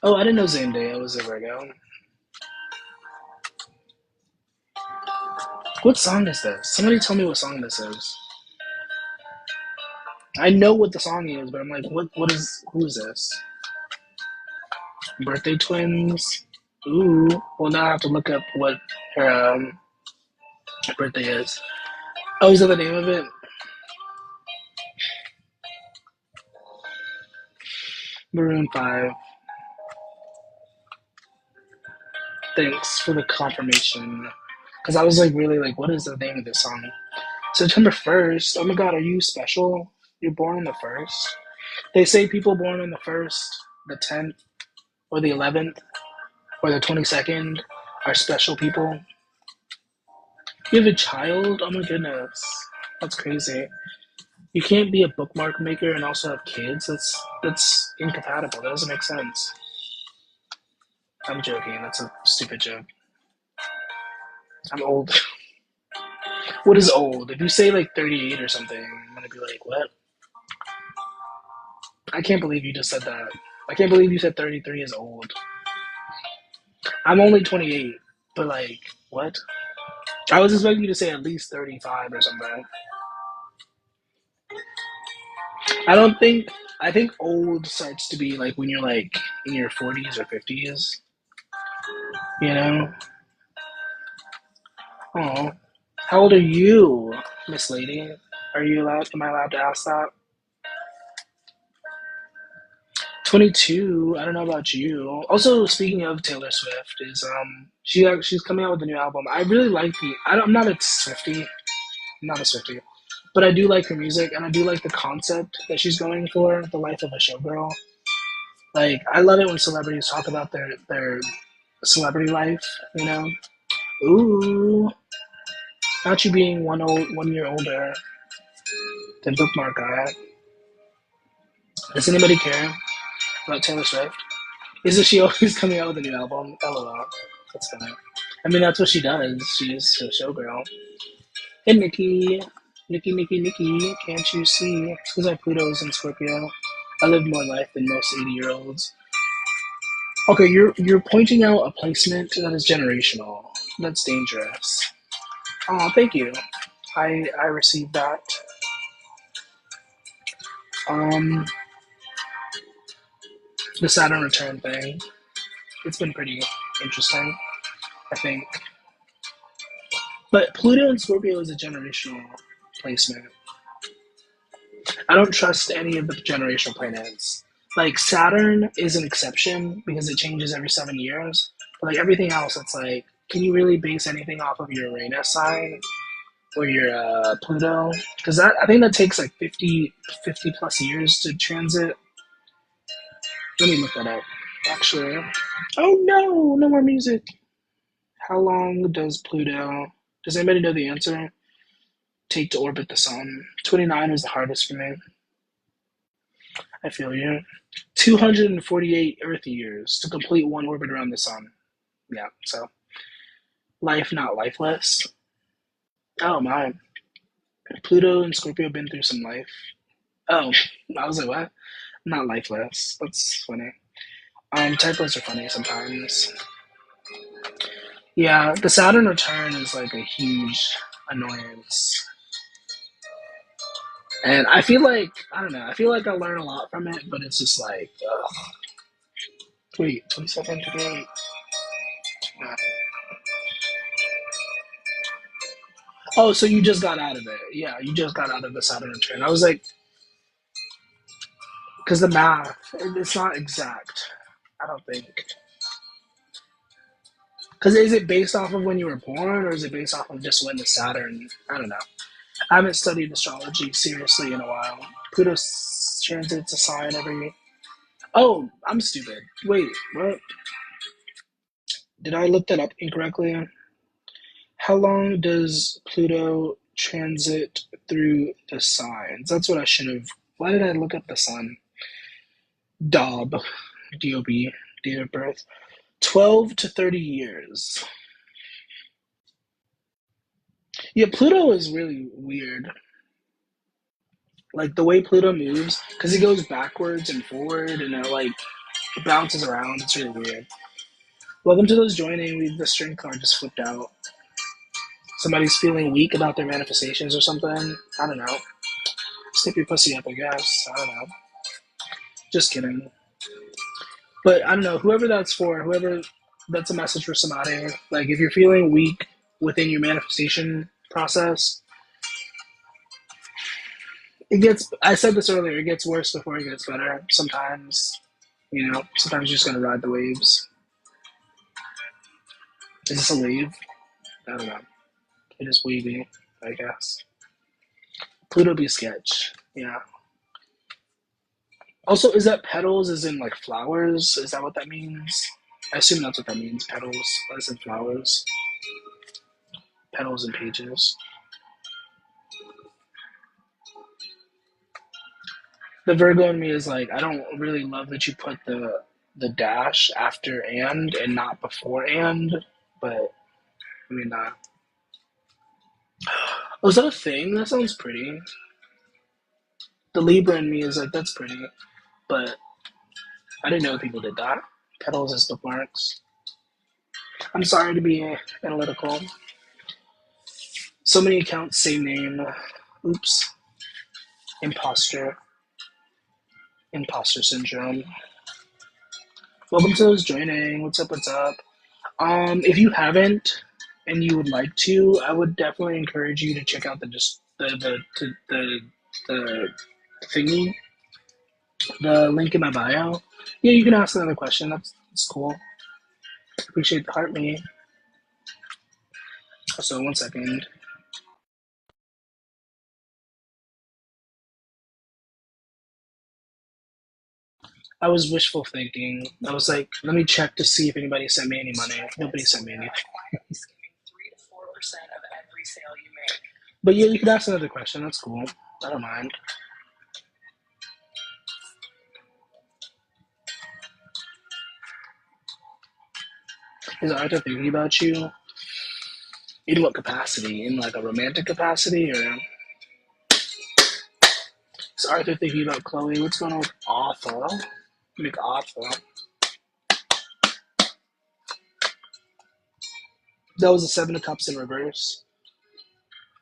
Oh, I didn't know Zendaya was a Virgo. What song is this? Somebody tell me what song this is. I know what the song is, but I'm like, who is this? Birthday twins. Ooh. Well, now I have to look up what her birthday is. Oh, is that the name of it? Maroon 5. Thanks for the confirmation. because I was like really like, what is the name of this song? September 1st. Oh my God, are you special? You're born on the 1st. They say people born on the 1st, the 10th, or the 11th, or the 22nd are special people. You have a child? Oh my goodness. That's crazy. You can't be a bookmark maker and also have kids. That's incompatible. That doesn't make sense. I'm joking. That's a stupid joke. I'm old. What is old? If you say like 38 or something, I'm gonna be like, what? I can't believe you just said that. I can't believe you said 33 is old. I'm only 28, but like, what? I was expecting you to say at least 35 or something. I don't think. I think old starts to be like when you're like in your 40s or 50s. You know? Oh, how old are you, Miss Lady? Are you allowed? Am I allowed to ask that? 22. I don't know about you. Also, speaking of Taylor Swift, is she's coming out with a new album. I really like the. I'm not a Swiftie. I'm not a Swiftie, but I do like her music, and I do like the concept that she's going for, the life of a showgirl. Like, I love it when celebrities talk about their celebrity life. You know, ooh, not you being 1 year older than Bookmark guy. Does anybody care about Taylor Swift? Isn't she always coming out with a new album? LOL. That's funny. I mean, that's what she does. She's a showgirl. Hey, Nikki. Nikki, can't you see? Because I Pluto's in Scorpio. I live more life than most 80-year-olds. Okay, you're pointing out a placement that is generational. That's dangerous. Oh, thank you. I received that. Um, the Saturn return thing. It's been pretty interesting, I think. But Pluto and Scorpio is a generational placement. I don't trust any of the generational planets. Like Saturn is an exception because it changes every 7 years. But like everything else, it's like, can you really base anything off of your Uranus sign or your Pluto? Because that I think that takes like 50 plus years to transit. Let me look that up. Actually, oh no, no more music. How long does Pluto? Does anybody know the answer? Take to orbit the sun. 29 was the hardest for me. I feel you. 248 Earth years to complete one orbit around the sun. Yeah, so life, not lifeless. Oh my. Pluto and Scorpio have been through some life. Oh, I was like, what? Not lifeless. That's funny. Typos are funny sometimes. Yeah, the Saturn return is like a huge annoyance. And I feel like, I don't know, I feel like I learn a lot from it, but it's just like, ugh. Wait, 27 today? Oh, so you just got out of it. Yeah, you just got out of the Saturn return. I was like, because the math, it's not exact. I don't think. Because is it based off of when you were born, or is it based off of just when the Saturn? I don't know. I haven't studied astrology seriously in a while. Pluto transits a sign every. Oh, I'm stupid. Wait, what? Did I look that up incorrectly? How long does Pluto transit through the signs? That's what I should have. Why did I look up the sun? Dob, D-O-B, date of birth. 12 to 30 years. Yeah, Pluto is really weird. Like the way Pluto moves, because it goes backwards and forward and it like bounces around. It's really weird. Welcome to those joining. The string card just flipped out. Somebody's feeling weak about their manifestations or something. I don't know. Snip your pussy up, I guess. I don't know. Just kidding. But I don't know. Whoever that's for, whoever that's a message for somebody. Like if you're feeling weak within your manifestation process, it gets. I said this earlier. It gets worse before it gets better. Sometimes, sometimes you're just gonna ride the waves. Is this a wave? I don't know. It is weeby, I guess. Pluto be sketch. Yeah. Also, is that petals as in like flowers? Is that what that means? I assume that's what that means. Petals as in flowers. Petals and pages. The Virgo in me is like, I don't really love that you put the dash after and not before and, but I mean, oh, is that a thing? That sounds pretty. The Libra in me is like, that's pretty, but I didn't know people did that. Petals as bookmarks. I'm sorry to be analytical. So many accounts, same name. Oops. Imposter. Imposter syndrome. Welcome to those joining. What's up? What's up? If you haven't and you would like to, I would definitely encourage you to check out the thingy, the link in my bio. Yeah, you can ask another question. That's cool. Appreciate the heart me. So 1 second. I was wishful thinking. I was like, let me check to see if anybody sent me any money. Nobody sent me anything. But yeah, you could ask another question. That's cool. I don't mind. Is Arthur thinking about you? In what capacity? In like a romantic capacity, or is Arthur thinking about Chloe? What's going on with Arthur? McArthur. That was the Seven of Cups in reverse.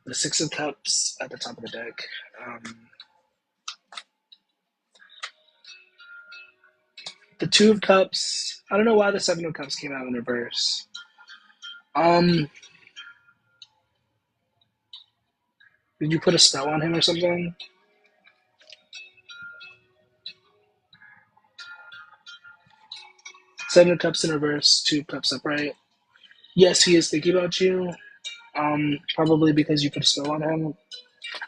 The Six of Cups at the top of the deck. The Two of Cups. I don't know why the Seven of Cups came out in reverse. Did you put a spell on him or something? Seven of Cups in reverse, Two of Cups upright. Yes, he is thinking about you. Probably because you put a spell on him.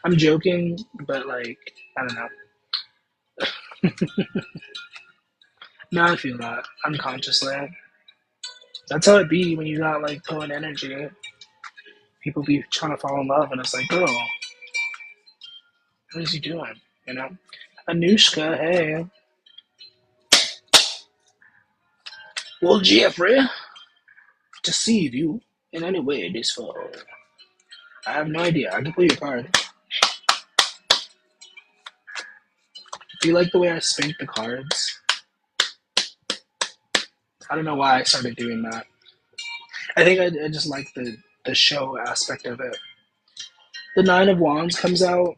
I'm joking, but like, I don't know. Now I feel that unconsciously. That's how it be when you got like poet energy. People be trying to fall in love, and it's like, girl, what is he doing? You know, Anushka, hey. Well, Jeffrey, deceive you in any way this fall. I have no idea. I can pull your card. Do you like the way I spank the cards? I don't know why I started doing that. I think I just like the show aspect of it. The Nine of Wands comes out.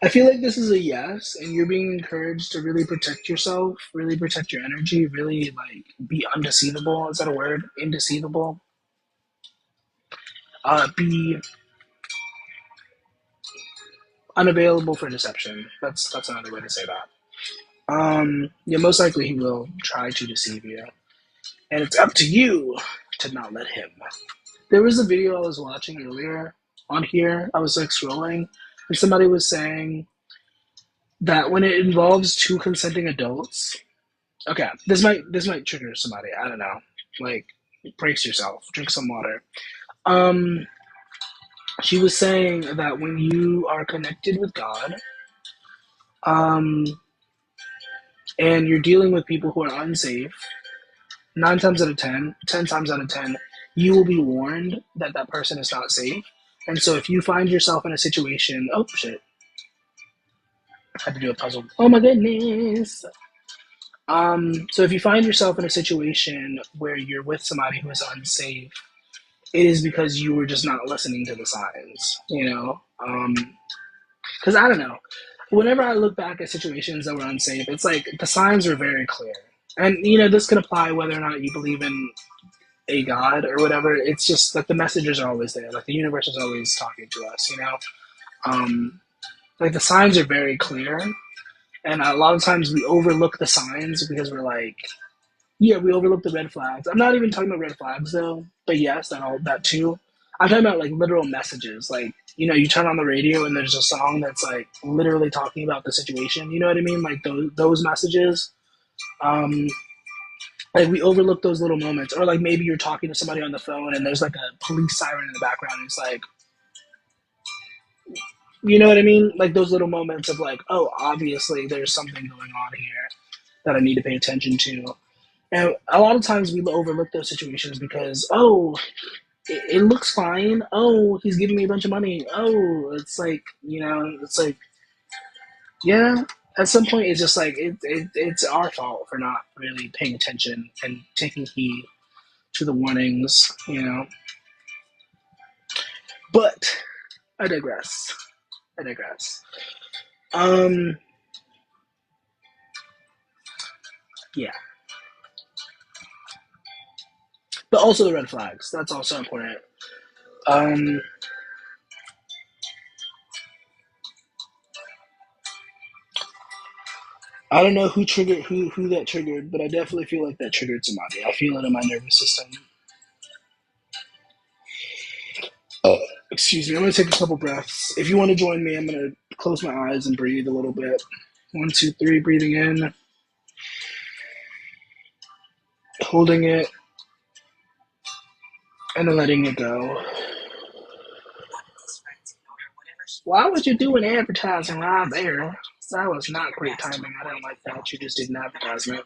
I feel like this is a yes, and you're being encouraged to really protect yourself, really protect your energy, really like be undeceivable. Is that a word? Indeceivable. Be unavailable for deception. That's another way to say that. Yeah, most likely he will try to deceive you, and it's up to you to not let him. There was a video I was watching earlier on here. I was like scrolling, and somebody was saying that when it involves two consenting adults, okay, this might trigger somebody. I don't know. Like, brace yourself. Drink some water. Um, she was saying that when you are connected with God, um, and you're dealing with people who are unsafe, 9 times out of 10, 10 times out of 10, you will be warned that that person is not safe. And so if you find yourself in a situation, oh shit, I had to do a puzzle. Oh my goodness. So if you find yourself in a situation where you're with somebody who is unsafe, it is because you were just not listening to the signs, you know? Because I don't know. Whenever I look back at situations that were unsafe, it's like the signs were very clear. And, you know, this can apply whether or not you believe in a God or whatever. It's just like the messages are always there. Like the universe is always talking to us, you know? Like the signs are very clear. And a lot of times we overlook the signs because we're like, Yeah, we overlook the red flags. I'm not even talking about red flags though, but yes, that too. I'm talking about like literal messages. Like, you know, you turn on the radio and there's a song that's like literally talking about the situation. You know what I mean? Like those messages. Um, like we overlook those little moments, or like maybe you're talking to somebody on the phone and there's like a police siren in the background. And it's like, you know what I mean? Like those little moments of like, oh, obviously there's something going on here that I need to pay attention to. And a lot of times we overlook those situations because, oh, it looks fine. Oh, he's giving me a bunch of money. Oh, it's like, you know, it's like, yeah. At some point, it's just like it's our fault for not really paying attention and taking heed to the warnings, you know. But I digress. I digress. Um, yeah. But also the red flags. That's also important. Um, I don't know who that triggered, but I definitely feel like that triggered somebody. I feel it in my nervous system. Oh, excuse me. I'm gonna take a couple breaths. If you want to join me, I'm gonna close my eyes and breathe a little bit. 1, 2, 3. Breathing in, holding it, and then letting it go. Why would you do an advertising right there? That was not great timing. I didn't like that. You just did an advertisement.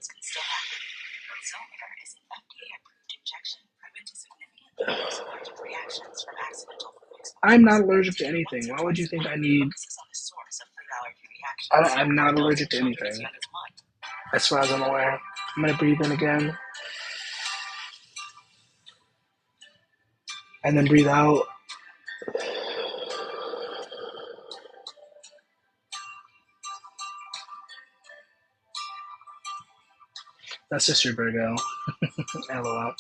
I'm not allergic to anything. Why would you think I need? I'm not allergic to anything. As far as I'm aware. I'm gonna breathe in again. And then breathe out. That's just your Virgo. LOL.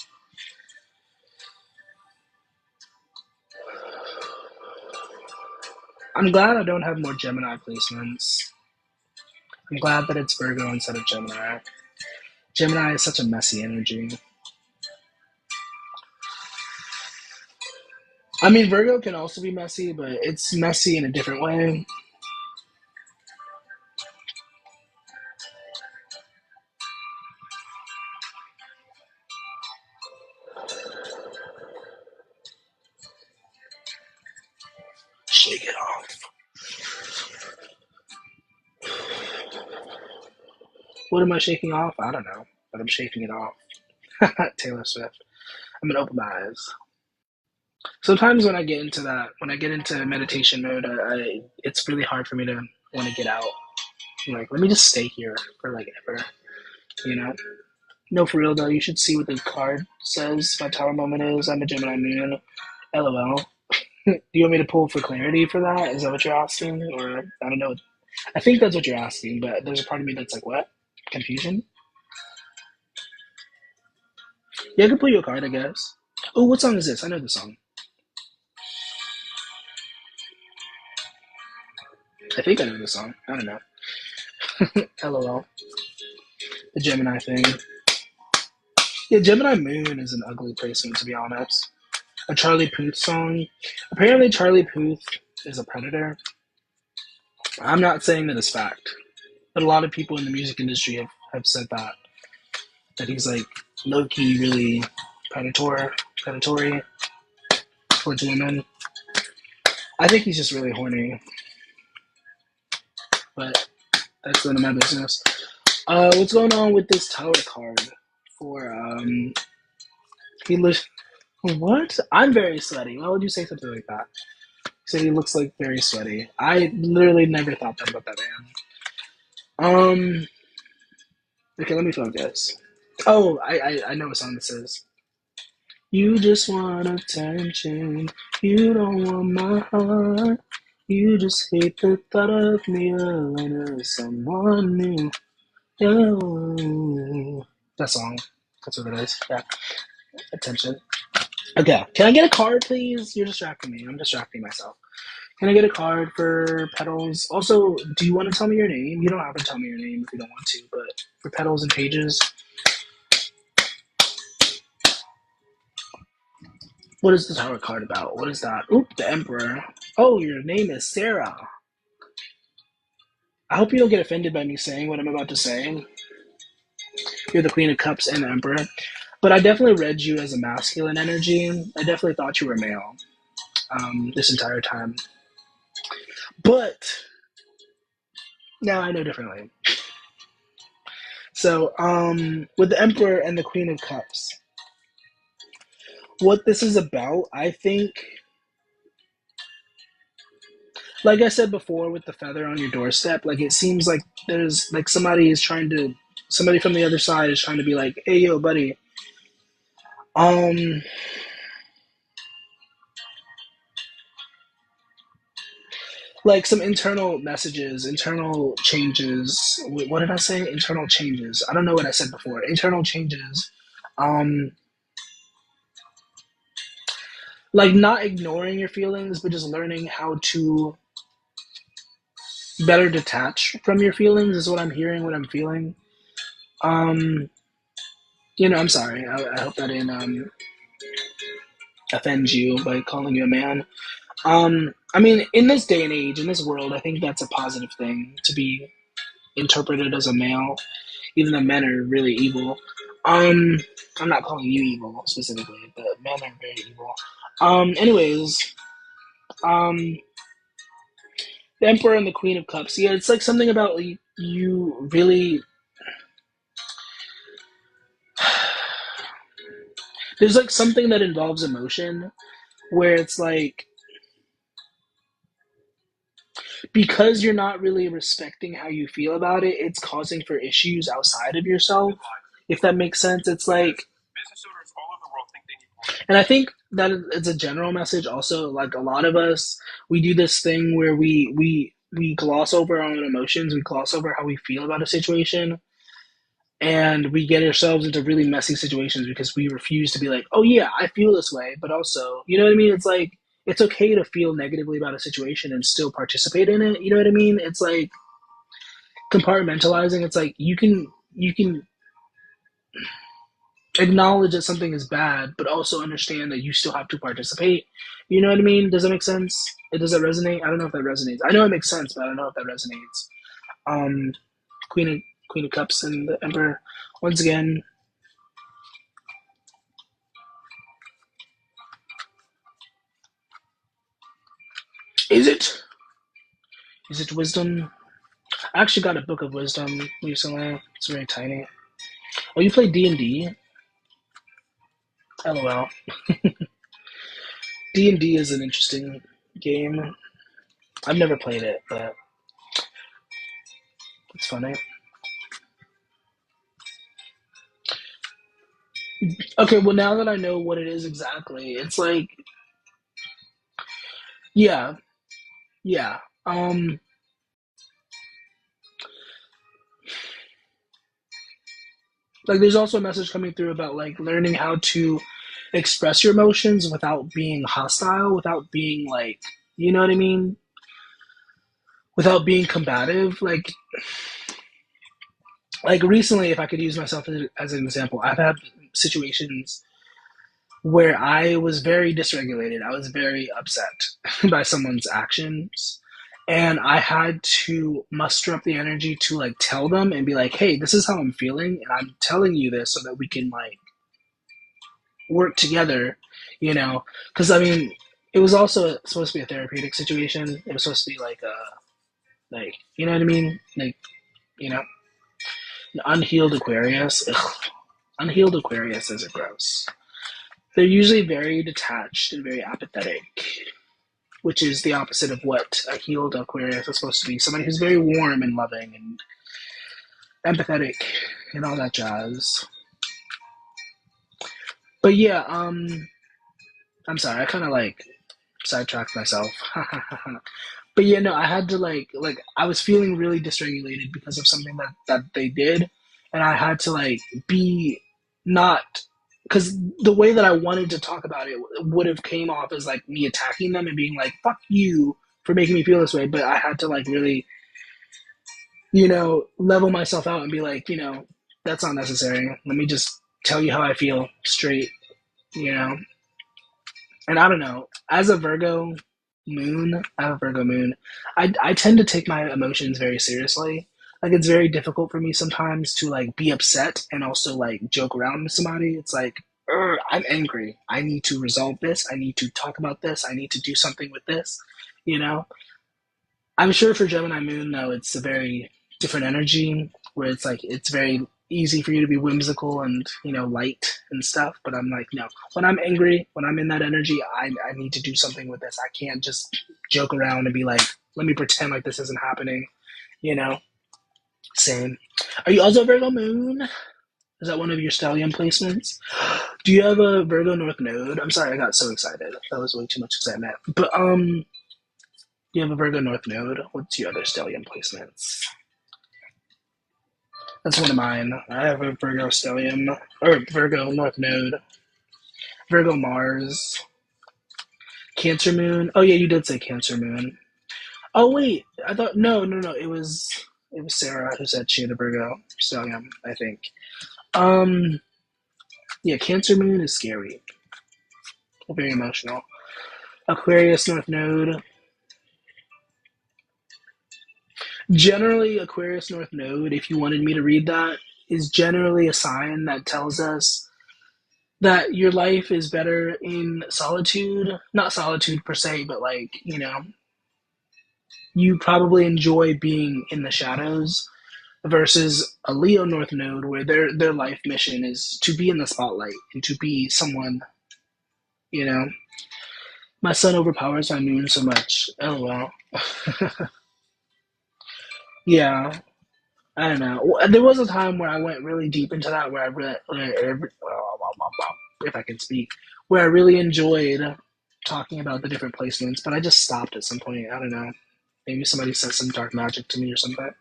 I'm glad I don't have more Gemini placements. I'm glad that it's Virgo instead of Gemini. Gemini is such a messy energy. I mean, Virgo can also be messy, but it's messy in a different way. Shake it off. What am I shaking off? I don't know, but I'm shaking it off. Taylor Swift. I'm gonna open my eyes. Sometimes when I get into meditation mode, it's really hard for me to want to get out. I'm like, let me just stay here for like ever, you know? No, for real though, you should see what the card says. My tower moment is I'm a Gemini moon. LOL. Do you want me to pull for clarity for that? Is that what you're asking? Or I don't know. I think that's what you're asking, but there's a part of me that's like, what? Confusion? Yeah, I can pull you a card, I guess. Oh, what song is this? I know the song. I think I know the song. I don't know. LOL. The Gemini thing. Yeah, Gemini Moon is an ugly placement, to be honest. A Charlie Puth song. Apparently, Charlie Puth is a predator. I'm not saying that it's fact, but a lot of people in the music industry have said that he's like low key really predatory towards women. I think he's just really horny, but that's none of my business. What's going on with this tower card for he looks what? I'm very sweaty. Why would you say something like that? He said he looks like very sweaty. I literally never thought that about that man. Okay, let me focus. Oh, I know what song this is. You just want attention. You don't want my heart. You just hate the thought of me alone as someone new. Oh. That song. That's what it is. Yeah. Attention. Okay. Can I get a card, please? You're distracting me. I'm distracting myself. Can I get a card for Petals? Also, do you want to tell me your name? You don't have to tell me your name if you don't want to, but for Petals and Pages, What is the Tower card about? What is that? Oop, the Emperor. Oh, your name is Sarah. I hope you don't get offended by me saying what I'm about to say. You're the Queen of Cups and the Emperor. But I definitely read you as a masculine energy. I definitely thought you were male this entire time. But now I know differently. So, with the Emperor and the Queen of Cups, what this is about, I think, like I said before, with the feather on your doorstep, like it seems like there's like somebody from the other side is trying to be like, hey, yo, buddy, um, like some internal messages, internal changes. What did I say? Internal changes. I don't know what I said before. Internal changes. Um, like not ignoring your feelings, but just learning how to better detach from your feelings is what I'm hearing, what I'm feeling. Um, I'm sorry. I hope that didn't offend you by calling you a man. I mean, in this day and age, in this world, I think that's a positive thing to be interpreted as a male, even though men are really evil. Um, I'm not calling you evil specifically, but men are very evil. Anyways, um, the Emperor and the Queen of Cups. Yeah, it's like something about like, you really. There's like something that involves emotion where it's like because you're not really respecting how you feel about it, it's causing for issues outside of yourself. If that makes sense, it's like, and I think that it's a general message. Also, like a lot of us, we do this thing where we gloss over our own emotions, we gloss over how we feel about a situation, and we get ourselves into really messy situations because we refuse to be like, oh yeah, I feel this way, but also, you know what I mean? It's like it's okay to feel negatively about a situation and still participate in it. You know what I mean? It's like compartmentalizing. It's like you can acknowledge that something is bad, but also understand that you still have to participate. You know what I mean? Does that make sense? It does that resonate? I don't know if that resonates. I know it makes sense, but I don't know if that resonates. Um, Queen of Queen of Cups and the Emperor. Once again, is it? Is it wisdom? I actually got a book of wisdom recently. It's very tiny. Oh, you play D&D? LOL. D&D is an interesting game. I've never played it, but it's funny. Okay, well now that I know what it is exactly, it's like yeah, yeah. Um like there's also a message coming through about like learning how to express your emotions without being hostile, without being like, you know what I mean? Without being combative. Like recently if I could use myself as an example, I've had situations where I was very dysregulated. I was very upset by someone's actions. And I had to muster up the energy to like tell them and be like, hey, this is how I'm feeling. And I'm telling you this so that we can like work together, you know? Because I mean, it was also supposed to be a therapeutic situation. It was supposed to be like, you know what I mean? Like, you know, an unhealed Aquarius. Ugh. Unhealed Aquarius is gross. They're usually very detached and very apathetic, which is the opposite of what a healed Aquarius is supposed to be. Somebody who's very warm and loving and empathetic and all that jazz. But yeah, I'm sorry, I kind of like sidetracked myself. But yeah, no, I had to like I was feeling really dysregulated because of something that they did, and I had to like be not because the way that I wanted to talk about it would have came off as like me attacking them and being like "fuck you" for making me feel this way. But I had to like really, level myself out and be like, that's not necessary. Let me just tell you how I feel straight, you know. And I don't know, as a Virgo moon, I have a Virgo moon. I tend to take my emotions very seriously. Like it's very difficult for me sometimes to like be upset and also like joke around with somebody. It's like, I'm angry. I need to resolve this. I need to talk about this. I need to do something with this. You know, I'm sure for Gemini Moon though, it's a very different energy where it's like it's very easy for you to be whimsical and light and stuff. But I'm like, no. When I'm angry, when I'm in that energy, I need to do something with this. I can't just joke around and be like, let me pretend like this isn't happening. You know, same. Are you also Virgo Moon? Is that one of your stellium placements? Do you have a Virgo North Node? I'm sorry, I got so excited. That was way too much excitement. But you have a Virgo North Node. What's your other stellium placements? That's one of mine. I have a Virgo stellium, or Virgo North Node, Virgo Mars, Cancer Moon. Oh yeah, you did say Cancer Moon. Oh wait, I thought no. It was Sarah who said she had a Virgo stellium. I think. Um, yeah, Cancer Moon is scary. Very emotional. Aquarius North Node. Generally, Aquarius North Node, if you wanted me to read that, is generally a sign that tells us that your life is better in solitude. Not solitude per se, but like, you probably enjoy being in the shadows versus a Leo North Node where their life mission is to be in the spotlight and to be someone, you know. My sun overpowers my moon so much. LOL. Yeah, I don't know. There was a time where I went really deep into that, where I read, if I can speak, where I really enjoyed talking about the different placements, but I just stopped at some point. I don't know. Maybe somebody said some dark magic to me or something.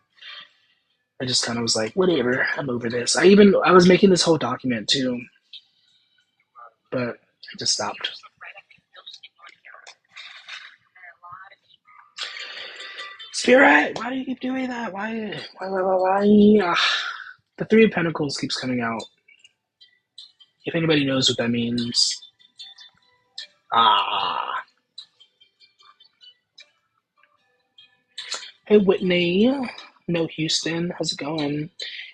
I just kind of was like, whatever, I'm over this. I was making this whole document too, but I just stopped. Spirit, why do you keep doing that? Why? The Three of Pentacles keeps coming out. If anybody knows what that means. Ah. Hey, Whitney. No, Houston. How's it going?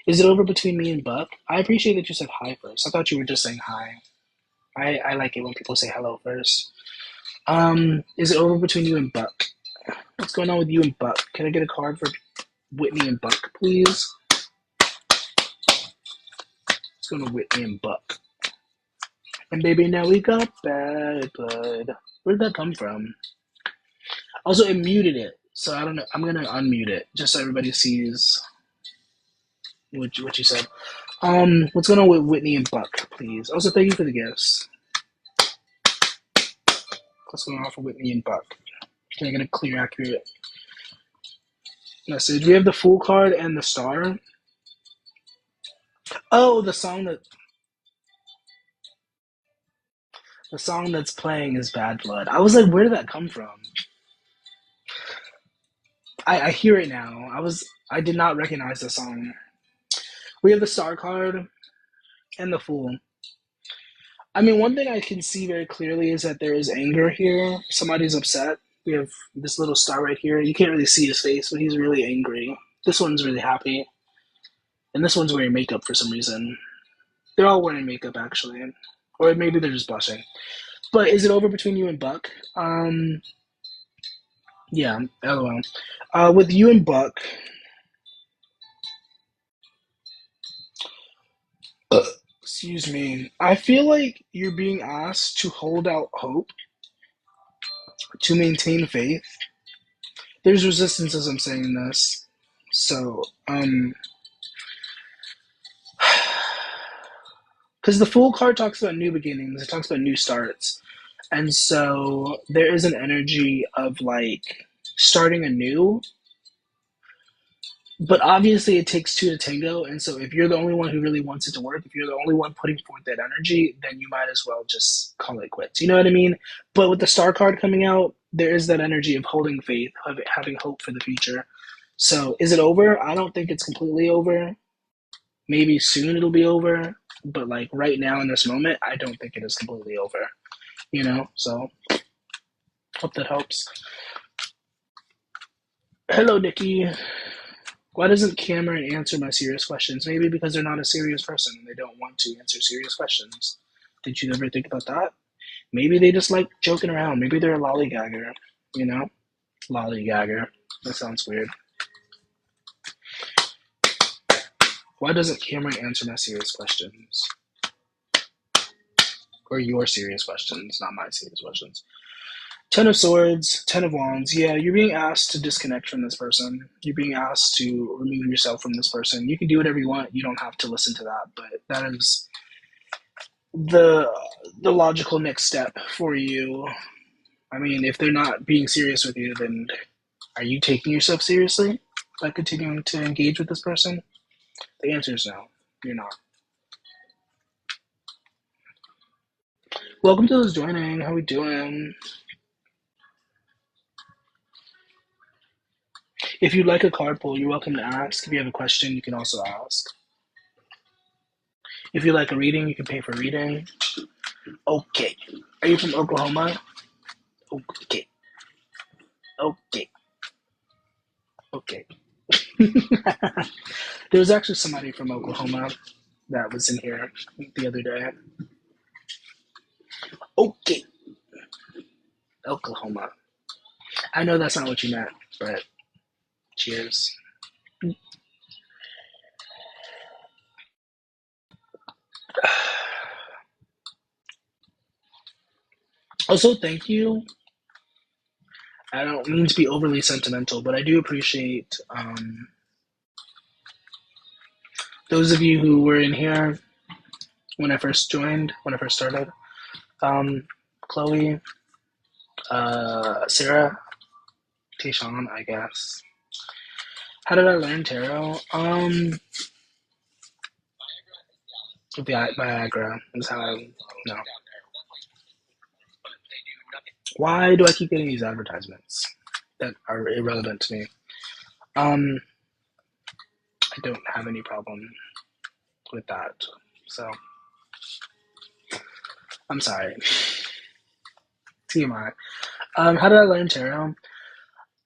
Is it over between me and Buck? I appreciate that you said hi first. I thought you were just saying hi. I like it when people say hello first. Is it over between you and Buck? What's going on with you and Buck? Can I get a card for Whitney and Buck, please? Let's go to Whitney and Buck. And baby, now we got bad blood. Where did that come from? Also, it muted it, so I don't know. I'm gonna unmute it just so everybody sees what you said. What's going on with Whitney and Buck, please? Also, thank you for the gifts. What's going on for Whitney and Buck? Can I get a clear, accurate message? We have the Fool card and the Star. Oh, the song that's playing is Bad Blood. I was like, where did that come from? I hear it now. I did not recognize the song. We have the Star card and the Fool. I mean, one thing I can see very clearly is that there is anger here. Somebody's upset. We have this little star right here. You can't really see his face, but he's really angry. This one's really happy. And this one's wearing makeup for some reason. They're all wearing makeup, actually. Or maybe they're just blushing. But is it over between you and Buck? Yeah, LOL. With you and Buck, excuse me, I feel like you're being asked to hold out hope, to maintain faith. There's resistance as I'm saying this. So, because the Fool card talks about new beginnings, it talks about new starts. And so there is an energy of like starting anew. But obviously, it takes two to tango. And so, if you're the only one who really wants it to work, if you're the only one putting forth that energy, then you might as well just call it quits. You know what I mean? But with the Star card coming out, there is that energy of holding faith, of having hope for the future. So, is it over? I don't think it's completely over. Maybe soon it'll be over. But like right now in this moment, I don't think it is completely over. you know, so hope that helps. Hello, Nikki. Why doesn't Cameron answer my serious questions? Maybe because they're not a serious person and they don't want to answer serious questions. Did you ever think about that? Maybe they just like joking around. Maybe they're a lollygagger, you know? Lollygagger. That sounds weird. Why doesn't Cameron answer my serious questions? Or your serious questions, not my serious questions. 10 of Swords, 10 of Wands. Yeah, you're being asked to disconnect from this person. You're being asked to remove yourself from this person. You can do whatever you want. You don't have to listen to that, but that is the logical next step for you. I mean, if they're not being serious with you, then are you taking yourself seriously by continuing to engage with this person? The answer is no. You're not. Welcome to those joining. How we doing? If you'd like a card pull, you're welcome to ask. If you have a question, you can also ask. If you like a reading, you can pay for a reading. Okay. Are you from Oklahoma? Okay. Okay. Okay. There was actually somebody from Oklahoma that was in here the other day. Okay. Oklahoma. I know that's not what you meant, but cheers. Also, thank you. I don't mean to be overly sentimental, but I do appreciate those of you who were in here when I first joined, when I first started. Chloe, Sarah, Tayshawn, I guess. How did I learn tarot? Viagra is how I know. Why do I keep getting these advertisements that are irrelevant to me? I don't have any problem with that. So, I'm sorry. TMI. How did I learn tarot?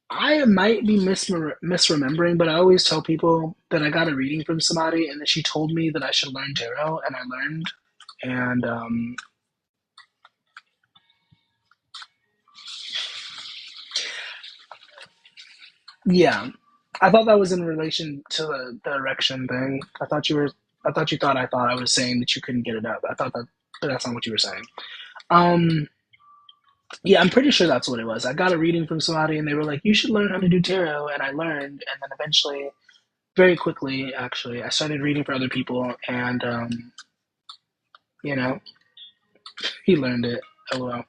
I might be misremembering, but I always tell people that I got a reading from somebody and that she told me that I should learn tarot, and I learned. And yeah, I thought that was in relation to the erection thing. I thought you thought I was saying that you couldn't get it up. I thought that, but that's not what you were saying. Um, yeah, I'm pretty sure that's what it was. I got a reading from somebody, and they were like, "You should learn how to do tarot," and I learned, and then eventually, very quickly, actually, I started reading for other people, and you know, he learned it. LOL.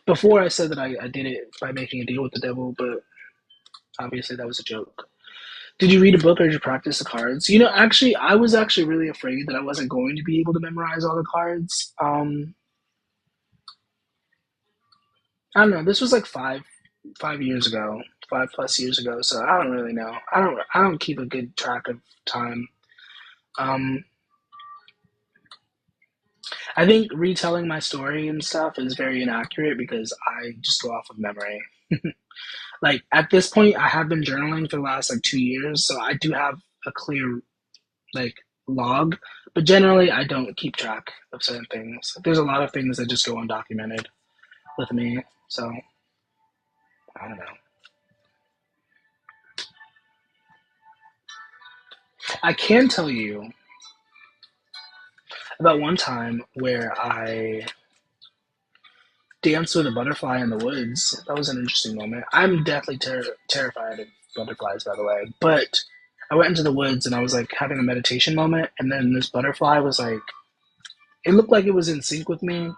Before I said that I did it by making a deal with the devil, but obviously that was a joke. Did you read a book or did you practice the cards? You know, actually, I was actually really afraid that I wasn't going to be able to memorize all the cards. I don't know. This was like 5 years ago, 5+ years ago. So I don't really know. I don't keep a good track of time. Um, I think retelling my story and stuff is very inaccurate because I just go off of memory. Like at this point, I have been journaling for the last like 2 years, so I do have a clear like log, but generally I don't keep track of certain things. There's a lot of things that just go undocumented with me, so I don't know. I can tell you about one time where I danced with a butterfly in the woods. That was an interesting moment. I'm deathly terrified of butterflies, by the way, but I went into the woods and I was like having a meditation moment, and then this butterfly was like, it looked like it was in sync with me.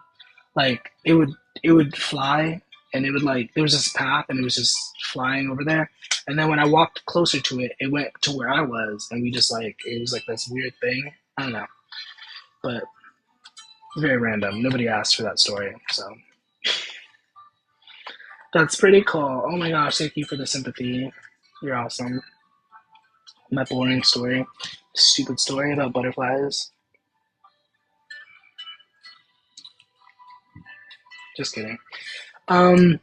Like it would fly, and it would like there was this path and it was just flying over there, and then when I walked closer to it, it went to where I was, and we just like it was like this weird thing. I don't know, but very random. Nobody asked for that story, so that's pretty cool. Oh my gosh, thank you for the sympathy. You're awesome. My boring story, stupid story about butterflies. Just kidding. Um,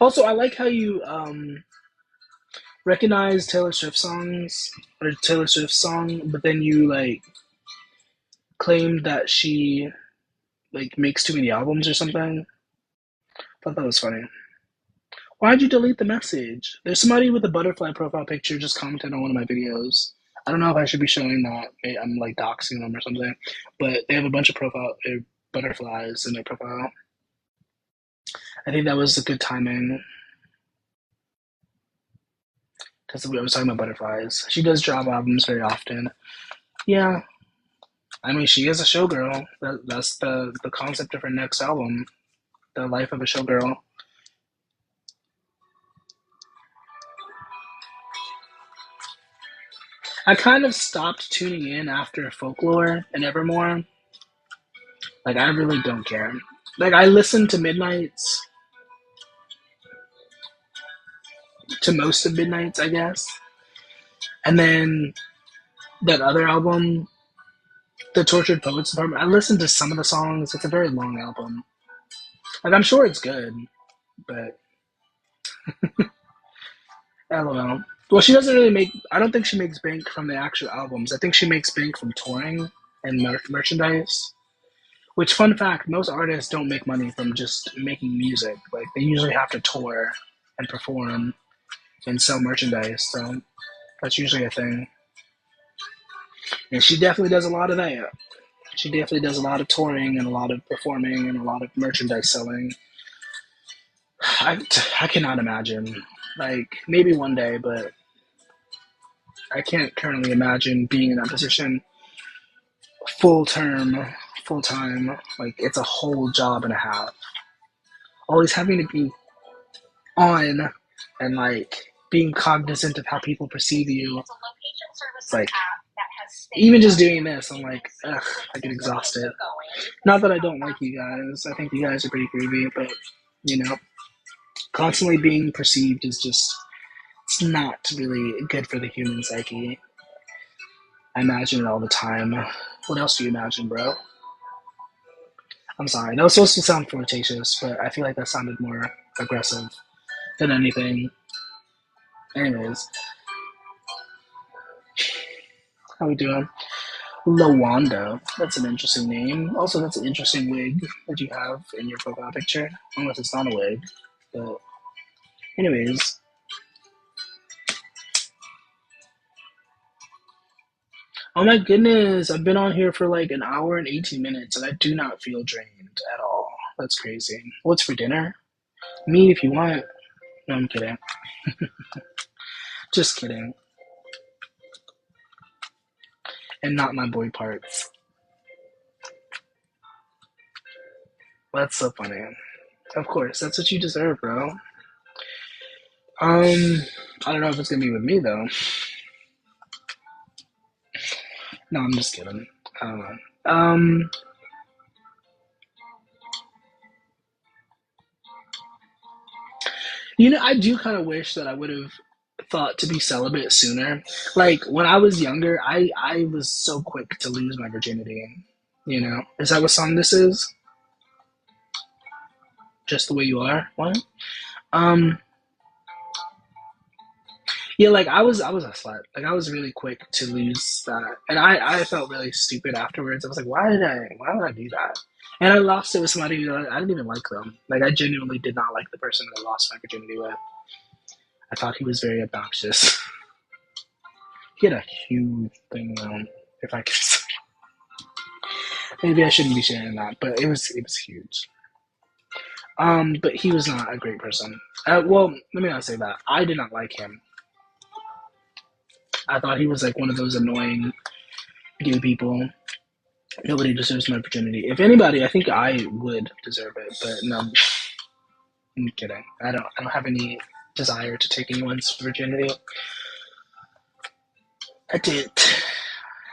Also, I like how you recognize Taylor Swift songs or Taylor Swift song, but then you like claimed that she like makes too many albums or something. I thought that was funny. Why'd you delete the message? There's somebody with a butterfly profile picture just commented on one of my videos. I don't know if I should be showing that. I'm like doxing them or something, but they have a bunch of butterflies in their profile. I think that was a good timing because I was talking about butterflies. She does drop albums very often. Yeah, I mean she is a showgirl. That's the concept of her next album, The Life of a Showgirl. I kind of stopped tuning in after Folklore and Evermore. Like I really don't care. Like I listen to Midnight's to most of Midnight's, I guess. And then that other album, The Tortured Poets Department, I listened to some of the songs. It's a very long album. Like I'm sure it's good, but LOL. Well, she doesn't really make. I don't think she makes bank from the actual albums. I think she makes bank from touring and merchandise. Which, fun fact, most artists don't make money from just making music. Like they usually have to tour and perform and sell merchandise. So that's usually a thing. And she definitely does a lot of that. She definitely does a lot of touring and a lot of performing and a lot of merchandise selling. I cannot imagine. Like maybe one day, but I can't currently imagine being in that position full term, full time. Like it's a whole job and a half. Always having to be on and like being cognizant of how people perceive you. It's like even just doing this, I'm like, ugh, I get exhausted. Not that I don't like you guys. I think you guys are pretty groovy, but you know, constantly being perceived is just it's not really good for the human psyche. I imagine it all the time. What else do you imagine, bro? I'm sorry. That was supposed to sound flirtatious, but I feel like that sounded more aggressive than anything. Anyways, how we doing? Lawanda. That's an interesting name. Also, that's an interesting wig that you have in your profile picture. Unless it's not a wig. But, anyways. Oh my goodness. I've been on here for like an hour and 18 minutes and I do not feel drained at all. That's crazy. What's for dinner? Meat if you want. No, I'm kidding. Just kidding. And not my boy parts. That's so funny. Of course, that's what you deserve, bro. I don't know if it's gonna be with me though. No, I'm just kidding. I don't know. I do kind of wish that I would have thought to be celibate sooner. Like when I was younger, I was so quick to lose my virginity. Is that what song this is? Just the way you are. What? Um, yeah, like I was a slut. Like I was really quick to lose that, and I felt really stupid afterwards. I was like, why would I do that? And I lost it with somebody who I didn't even like them. Like I genuinely did not like the person that I lost my virginity with. I thought he was very obnoxious. He had a huge thing around, if I could say. Maybe I shouldn't be sharing that, but it was huge. But he was not a great person. Well, let me not say that. I did not like him. I thought he was like one of those annoying gay people. Nobody deserves my virginity. If anybody, I think I would deserve it, but no, I'm kidding. I don't have any desire to take anyone's virginity. I did.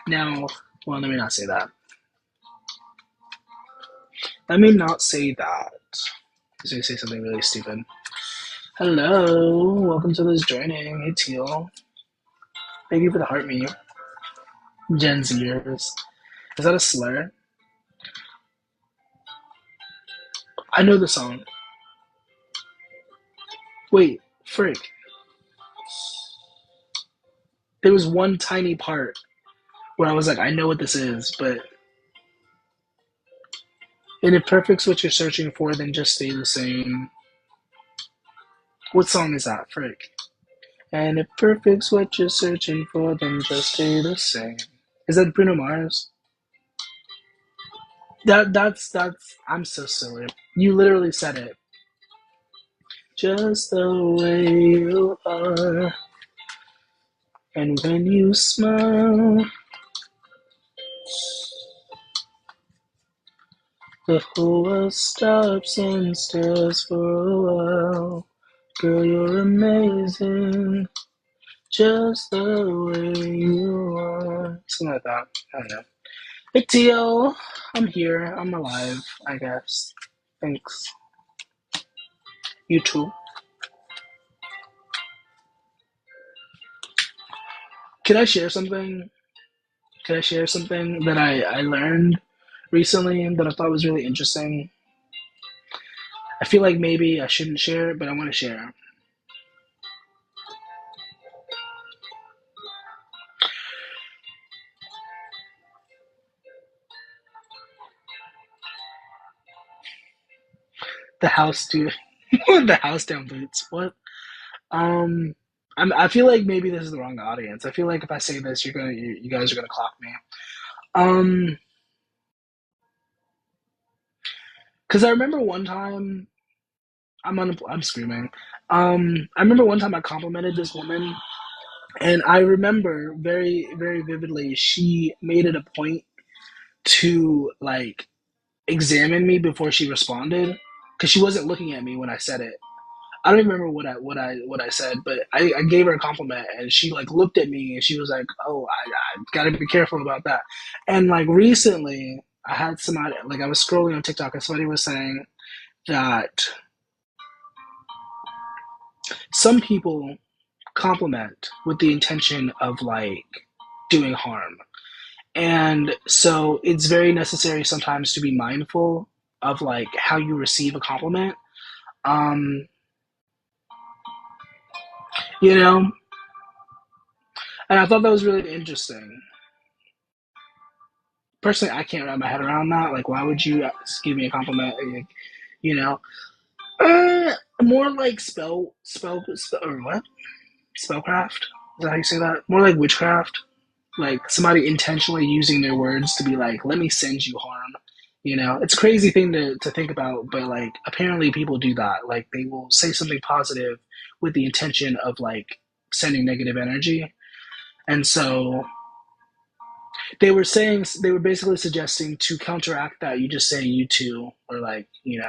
Now, well, let me not say that. Let me not say that. I was going to say something really stupid. Hello, welcome to this joining. Hey, Teal. Thank you for the heart me. Gen Zers. Is that a slur? I know the song. Wait, frick. There was one tiny part where I was like, I know what this is, but and if perfect's what you're searching for, then just stay the same. What song is that, frick? And if perfect's what you're searching for, then just stay the same. Is that Bruno Mars? That's. I'm so silly. You literally said it. Just the way you are, and when you smile, the whole world stops and stares for a while. Girl, you're amazing, just the way you are. Something like that. I don't know. Hey, Tio. I'm here. I'm alive, I guess. Thanks. You too. Can I share something? Can I share something that I learned recently that I thought was really interesting? I feel like maybe I shouldn't share it, but I want to share. The house dude, the house down boots. What? Um, I feel like maybe this is the wrong audience. I feel like if I say this, you guys are gonna clock me. Um, because I remember one time I'm screaming. I remember one time I complimented this woman, and I remember very very vividly. She made it a point to like examine me before she responded because she wasn't looking at me when I said it. I don't even remember what I said, but I gave her a compliment and she like looked at me and she was like, "Oh, I gotta be careful about that." And like recently, I had somebody like I was scrolling on TikTok and somebody was saying that some people compliment with the intention of like doing harm. And so it's very necessary sometimes to be mindful of like how you receive a compliment. Um, you know, and I thought that was really interesting. Personally, I can't wrap my head around that. Like, why would you give me a compliment? Like, you know, more like spell or what? Spellcraft? Is that how you say that? More like witchcraft. Like somebody intentionally using their words to be like, "Let me send you harm." You know, it's a crazy thing to think about, but like apparently people do that. Like they will say something positive with the intention of like sending negative energy, and so they were basically suggesting to counteract that you just say you too or like you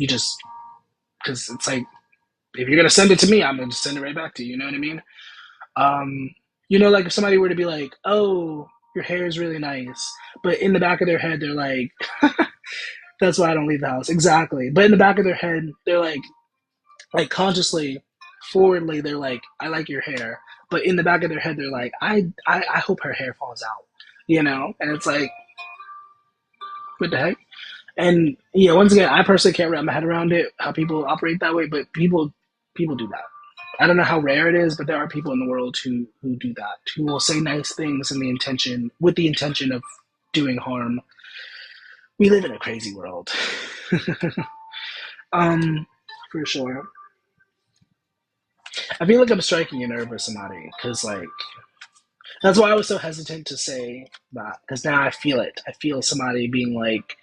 just because it's like if you're gonna send it to me I'm gonna just send it right back to you, you know what I mean. um like if somebody were to be like, oh, your hair is really nice, but in the back of their head they're like that's why I don't leave the house, exactly, but in the back of their head they're like consciously forwardly they're like, I like your hair, but in the back of their head they're like, I hope her hair falls out, and it's like, what the heck. And yeah, once again, I personally can't wrap my head around it how people operate that way, but people do that. I don't know how rare it is, but there are people in the world who do that, who will say nice things in the intention with the intention of doing harm. We live in a crazy world, um, for sure. I feel like I'm striking a nerve with somebody because like that's why I was so hesitant to say that because now I feel it. I feel somebody being like,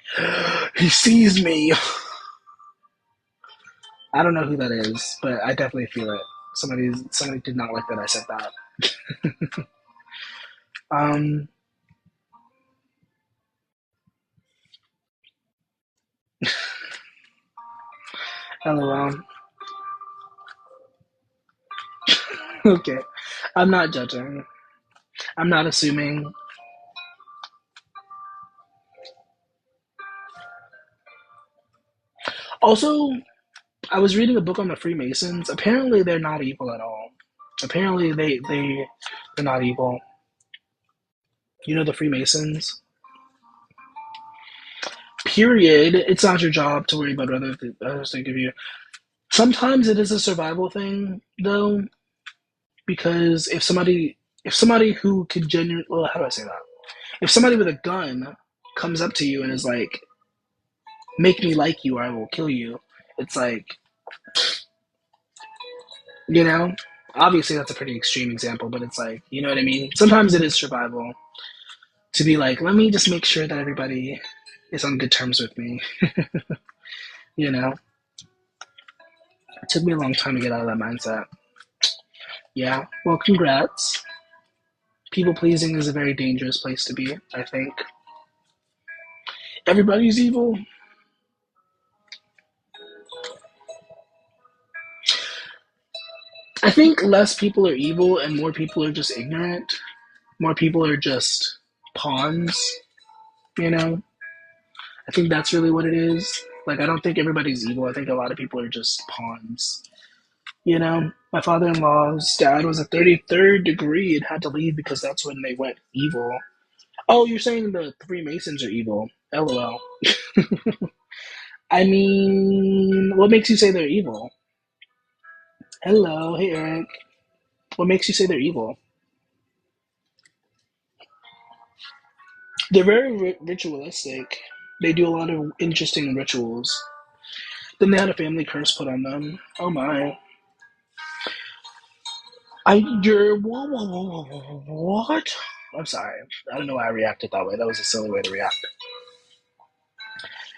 he sees me. I don't know who that is, but I definitely feel it. Somebody did not like that I said that. Um, LOL. Okay, I'm not judging. I'm not assuming. Also, I was reading a book on the Freemasons. Apparently, they're not evil at all. Apparently, they're not evil. The Freemasons. period. It's not your job to worry about what others think of you. Sometimes it is a survival thing, though, because if somebody who could genuinely, well, how do I say that? If somebody with a gun comes up to you and is like, "Make me like you, or I will kill you," it's like, you know, obviously that's a pretty extreme example, but it's like, you know what I mean? Sometimes it is survival to be like, let me just make sure that everybody is on good terms with me. You know, it took me a long time to get out of that mindset. Yeah, well, congrats. People pleasing is a very dangerous place to be, I think. Everybody's evil. I think less people are evil and more people are just ignorant. More people are just pawns, you know? I think that's really what it is. Like, I don't think everybody's evil. I think a lot of people are just pawns. You know, my father in law's dad was a 33rd degree and had to leave because that's when they went evil. Oh, you're saying the Freemasons are evil? LOL. I mean, what makes you say they're evil? Hello, hey Eric. What makes you say they're evil? They're very ritualistic. They do a lot of interesting rituals. Then they had a family curse put on them. Oh my. You're what? I'm sorry. I don't know why I reacted that way. That was a silly way to react.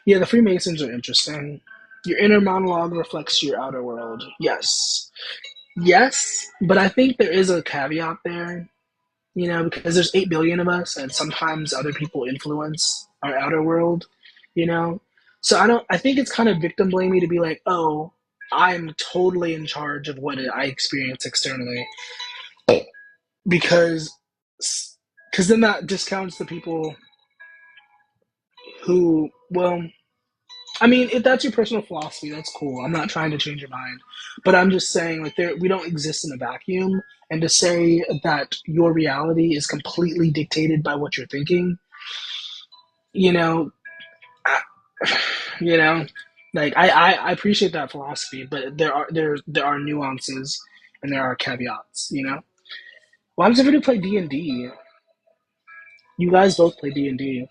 Yeah, the Freemasons are interesting. Your inner monologue reflects your outer world. Yes. Yes, but I think there is a caveat there, because there's 8 billion of us, and sometimes other people influence our outer world, you know? So I think it's kind of victim blamey to be like, oh, I'm totally in charge of what I experience externally. Because because then that discounts the people who, well, I mean, if that's your personal philosophy, that's cool. I'm not trying to change your mind, but I'm just saying, like, we don't exist in a vacuum, and to say that your reality is completely dictated by what you're thinking, you know, I, you know, like I appreciate that philosophy, but there are nuances and there are caveats, Why does everybody play D&D? You guys both play D&D.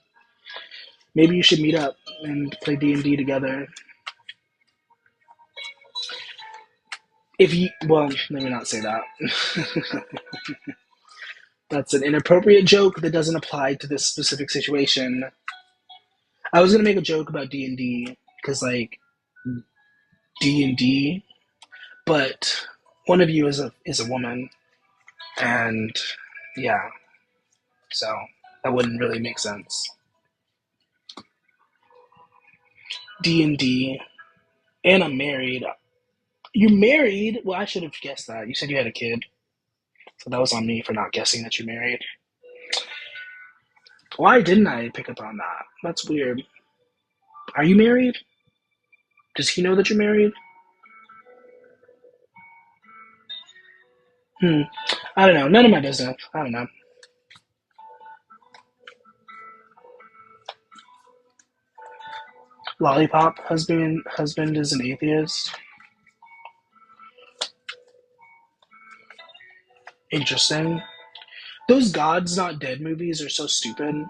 Maybe you should meet up and play D&D together. If you, well, let me not say that. That's an inappropriate joke that doesn't apply to this specific situation. I was gonna make a joke about D&D because like D&D, but one of you is a woman, and yeah, so that wouldn't really make sense. D&D, and I'm married. You're married? Well, I should have guessed that. You said you had a kid, so that was on me for not guessing that you're married. Why didn't I pick up on that? That's weird. Are you married? Does he know that you're married? Hmm. I don't know. None of my business. I don't know. Lollipop husband is an atheist. Interesting. Those God's Not Dead movies are so stupid.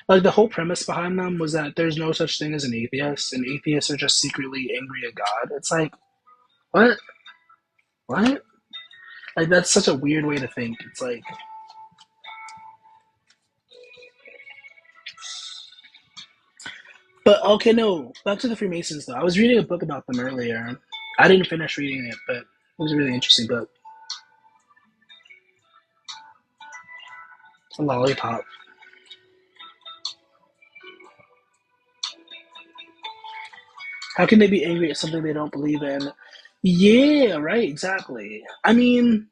Like the whole premise behind them was that there's no such thing as an atheist, and atheists are just secretly angry at God. It's like, what? What? Like that's such a weird way to think. It's like, but okay, no. Back to the Freemasons though. I was reading a book about them earlier. I didn't finish reading it, but it was a really interesting book. A lollipop. How can they be angry at something they don't believe in? Yeah, right, exactly. I mean,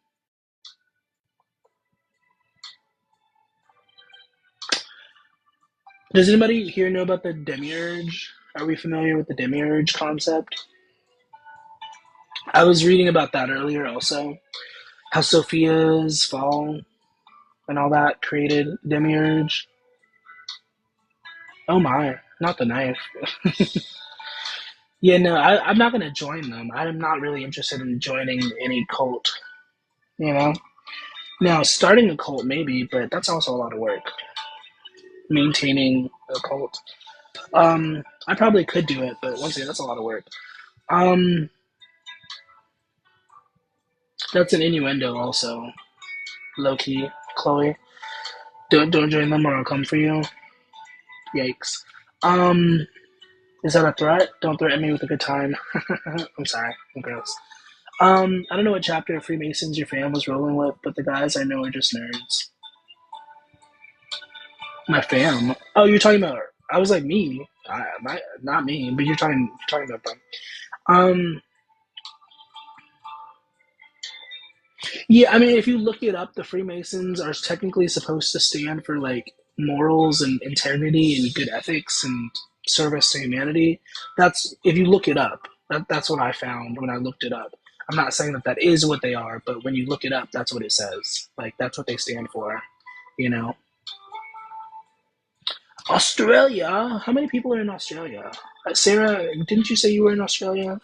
does anybody here know about the demiurge? Are we familiar with the demiurge concept? I was reading about that earlier also. How Sophia's fall and all that created demiurge. Oh my. not the knife. Yeah, no, I'm not gonna join them. I'm not really interested in joining any cult. You know. Now, starting a cult maybe, but that's also a lot of work. Maintaining a cult. I probably could do it, but once again, that's a lot of work. Um, that's an innuendo, also. Low key, Chloe. Don't join them, or I'll come for you. Yikes. Um, is that a threat? Don't threaten me with a good time. I'm sorry, I'm gross. I don't know what chapter of Freemasons your fam was rolling with, but the guys I know are just nerds. My fam? Oh, you're talking about? I was like me. Not me, but you're talking about them. Um, yeah, I mean, if you look it up, the Freemasons are technically supposed to stand for like morals and integrity and good ethics and service to humanity. That's if you look it up. That's what I found when I looked it up. I'm not saying that that is what they are, but when you look it up, that's what it says. Like that's what they stand for. You know, Australia. How many people are in Australia? Sarah, didn't you say you were in Australia?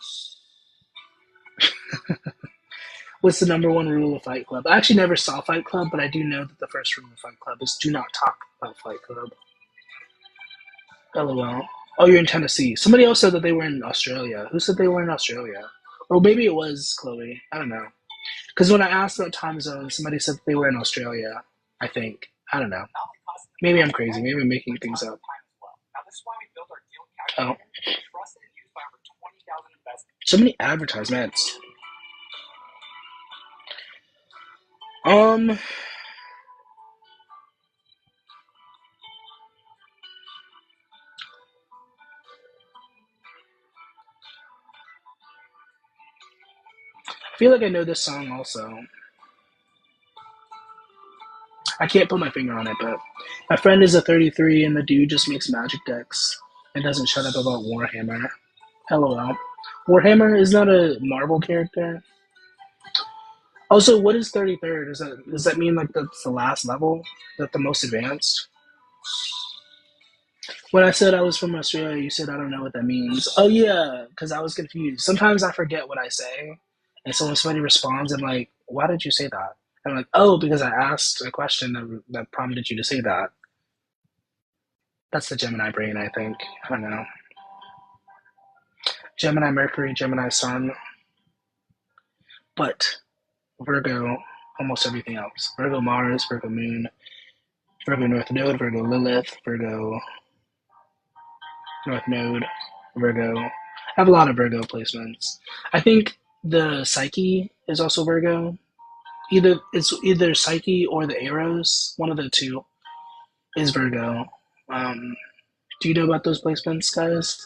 What's the number one rule of Fight Club? I actually never saw Fight Club, but I do know that the first rule of Fight Club is do not talk about Fight Club. LOL. Oh, you're in Tennessee. Somebody else said that they were in Australia. Who said they were in Australia? Or maybe it was Chloe. I don't know. Because when I asked about time zones, somebody said that they were in Australia. I think. I don't know. Maybe I'm crazy. Maybe I'm making things up. Oh. So many advertisements. Um, I feel like I know this song also. I can't put my finger on it, but my friend is a 33 and the dude just makes magic decks and doesn't shut up about Warhammer. LOL. Warhammer is not a Marvel character. Also, what is 33rd? Does that mean like that's the last level? That the most advanced? When I said I was from Australia, you said I don't know what that means. Oh yeah, because I was confused. Sometimes I forget what I say, and so when somebody responds, I'm like, "Why did you say that?" I'm like, "Oh, because I asked a question that prompted you to say that." That's the Gemini brain, I think. I don't know. Gemini Mercury, Gemini Sun, but Virgo, almost everything else. Virgo Mars, Virgo Moon, Virgo North Node, Virgo Lilith, Virgo North Node, Virgo. I have a lot of Virgo placements. I think the Psyche is also Virgo. Either Psyche or the Arrows. One of the two is Virgo. Um, do you know about those placements, guys?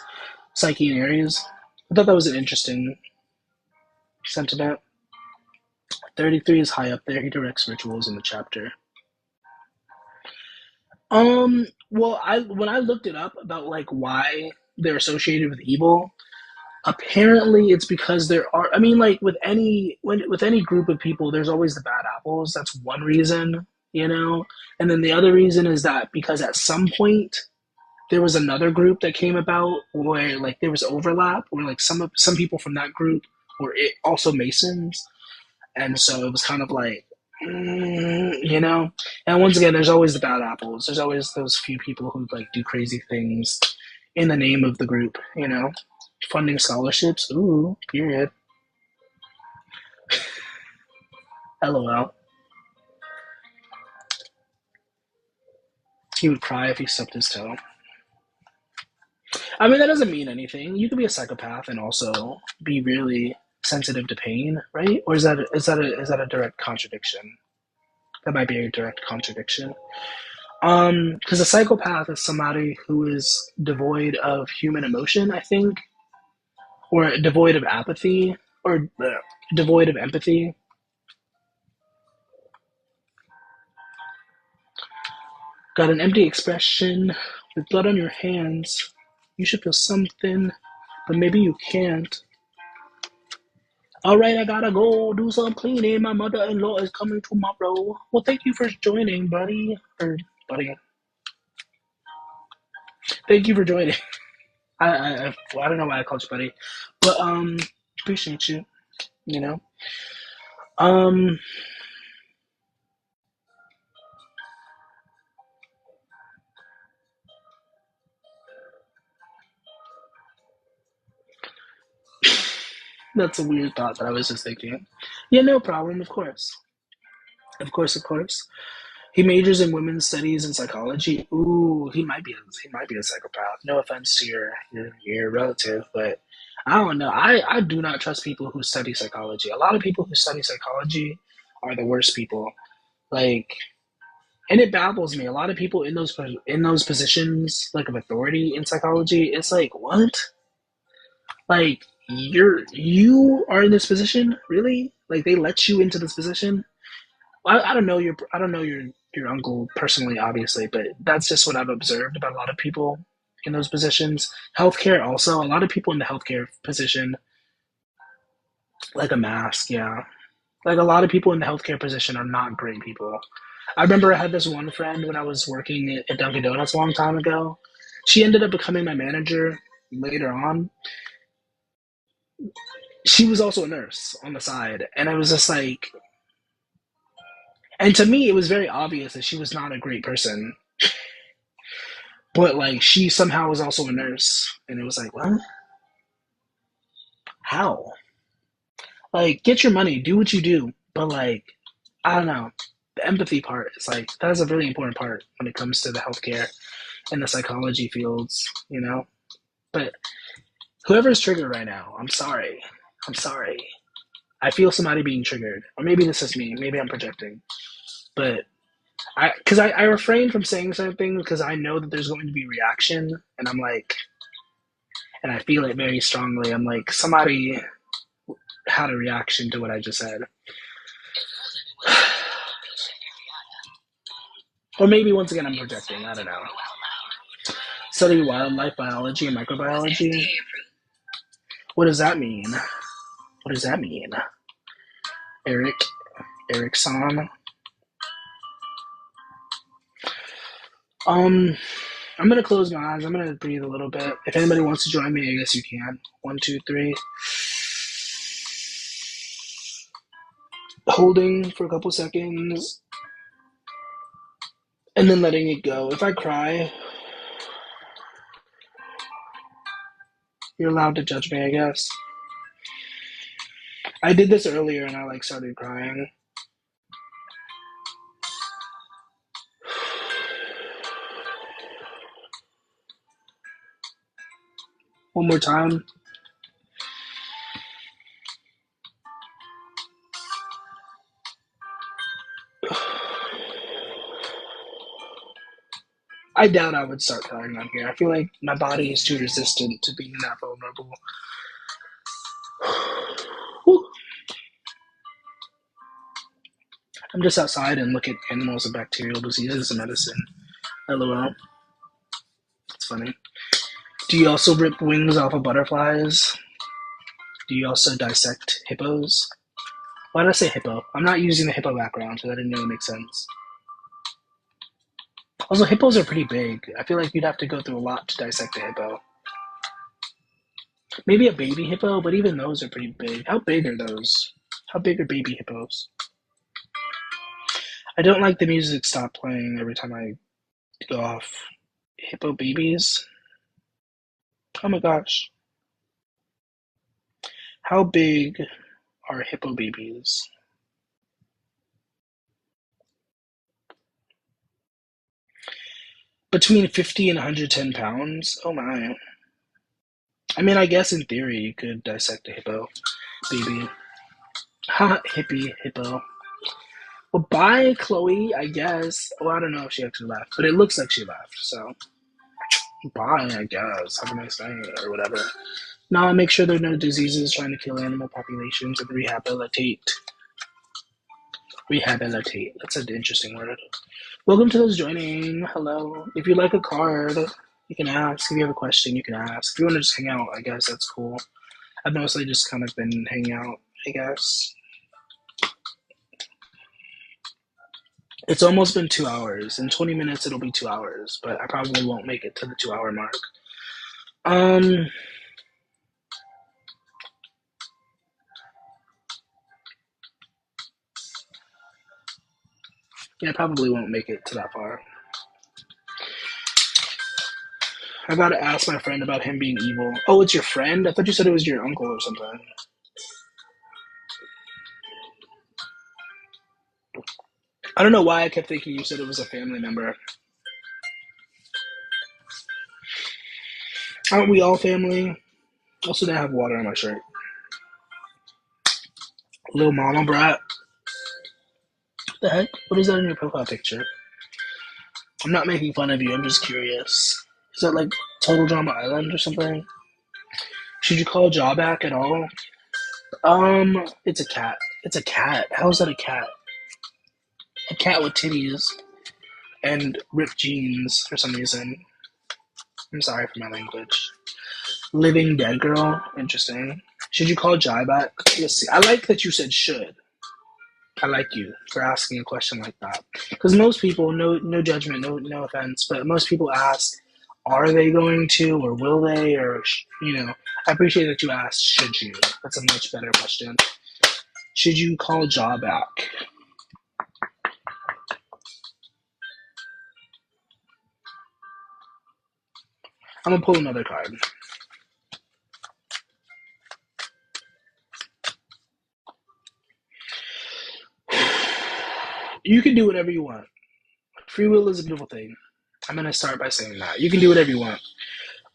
Psyche and Aries. I thought that was an interesting sentiment. 33 is high up there. He directs rituals in the chapter. Well, I when I looked it up about like why they're associated with evil, apparently it's because there are. I mean, like with any group of people, there's always the bad apples. That's one reason, you know. And then the other reason is that because at some point there was another group that came about where like there was overlap, where like some people from that group were also Masons, and so it was kind of like, you know. And once again, there's always the bad apples. There's always those few people who like do crazy things in the name of the group, you know. Funding scholarships, ooh, period. LOL. He would cry if he stubbed his toe. I mean, that doesn't mean anything. You could be a psychopath and also be really sensitive to pain, right? Or is that a direct contradiction? That might be a direct contradiction. Because a psychopath is somebody who is devoid of human emotion, I think, or devoid of apathy, or devoid of empathy. Got an empty expression with blood on your hands. You should feel something, but maybe you can't. All right, I gotta go do some cleaning. My mother-in-law is coming tomorrow. Well, thank you for joining, buddy. Or buddy. Thank you for joining. I don't know why I called you buddy, but appreciate you. You know, um, that's a weird thought that I was just thinking. Yeah, no problem. Of course. He majors in women's studies and psychology. Ooh, he might be a psychopath. No offense to your relative, but I don't know. I do not trust people who study psychology. A lot of people who study psychology are the worst people. Like, and it baffles me. A lot of people in those positions like of authority in psychology. It's like what? Like you are in this position, really? Like they let you into this position? I don't know your uncle personally, obviously, but that's just what I've observed about a lot of people in those positions. Healthcare also, a lot of people in the healthcare position, like a mask, yeah. Like a lot of people in the healthcare position are not great people. I remember I had this one friend when I was working at Dunkin' Donuts a long time ago. She ended up becoming my manager later on. She was also a nurse on the side, and I was just like, and to me, it was very obvious that she was not a great person. But like she somehow was also a nurse, and it was like, well, how? Like, get your money, do what you do, but like, I don't know. The empathy part is like that is a really important part when it comes to the healthcare and the psychology fields, you know. But whoever's triggered right now, I'm sorry. I'm sorry. I feel somebody being triggered, or maybe this is me. Maybe I'm projecting, but I refrain from saying certain things because I know that there's going to be reaction, and I'm like, and I feel it very strongly. I'm like, somebody had a reaction to what I just said. Or maybe once again I'm projecting, I don't know. Study wildlife biology and microbiology. What does that mean? What does that mean? Eric Erickson. Um I'm gonna close my eyes. I'm gonna breathe a little bit. If anybody wants to join me, I guess you can. 1, 2, 3. Holding for a couple seconds and then letting it go. If I cry, you're allowed to judge me, I guess. I did this earlier and I like started crying. One more time. I doubt I would start crying on here. I feel like my body is too resistant to being that vulnerable. Whew. I'm just outside and look at animals and bacterial diseases as a medicine. LOL. It's funny. Do you also rip wings off of butterflies? Do you also dissect hippos? Why did I say hippo? I'm not using the hippo background, so that didn't really make sense. Also, hippos are pretty big. I feel like you'd have to go through a lot to dissect a hippo. Maybe a baby hippo, but even those are pretty big. How big are those? How big are baby hippos? I don't like the music stop playing every time I go off. Hippo babies? Oh my gosh. How big are hippo babies? Between 50 and 110 pounds? Oh my. I mean, I guess in theory you could dissect a hippo baby. Ha, hippie, hippo. Well, bye, Chloe, I guess. Well, I don't know if she actually left, but it looks like she left, so bye, I guess. Have a nice day, or whatever. Now, make sure there are no diseases trying to kill animal populations and rehabilitate. Rehabilitate. That's an interesting word. Welcome to those joining. Hello. If you like a card, you can ask. If you have a question, you can ask. If you want to just hang out, I guess that's cool. I've mostly just kind of been hanging out, I guess. It's almost been 2 hours. In 20 minutes, it'll be 2 hours, but I probably won't make it to the 2 hour mark. Um, yeah, I probably won't make it to that far. I gotta ask my friend about him being evil. Oh, it's your friend? I thought you said it was your uncle or something. I don't know why I kept thinking you said it was a family member. Aren't we all family? Also, didn't have water on my shirt. Little mama brat. What the heck? What is that in your profile picture? I'm not making fun of you. I'm just curious. Is that like Total Drama Island or something? Should you call Jaw back at all? It's a cat. It's a cat. How is that a cat? A cat with titties and ripped jeans for some reason. I'm sorry for my language. Living dead girl. Interesting. Should you call Jai back? Let's see. I like that you said should. I like you for asking a question like that. Because most people, no judgment, no offense, but most people ask, are they going to, or will they, or I appreciate that you asked, should you? That's a much better question. Should you call Jaw back? I'm gonna pull another card. You can do whatever you want. Free will is a beautiful thing. I'm gonna start by saying that. You can do whatever you want.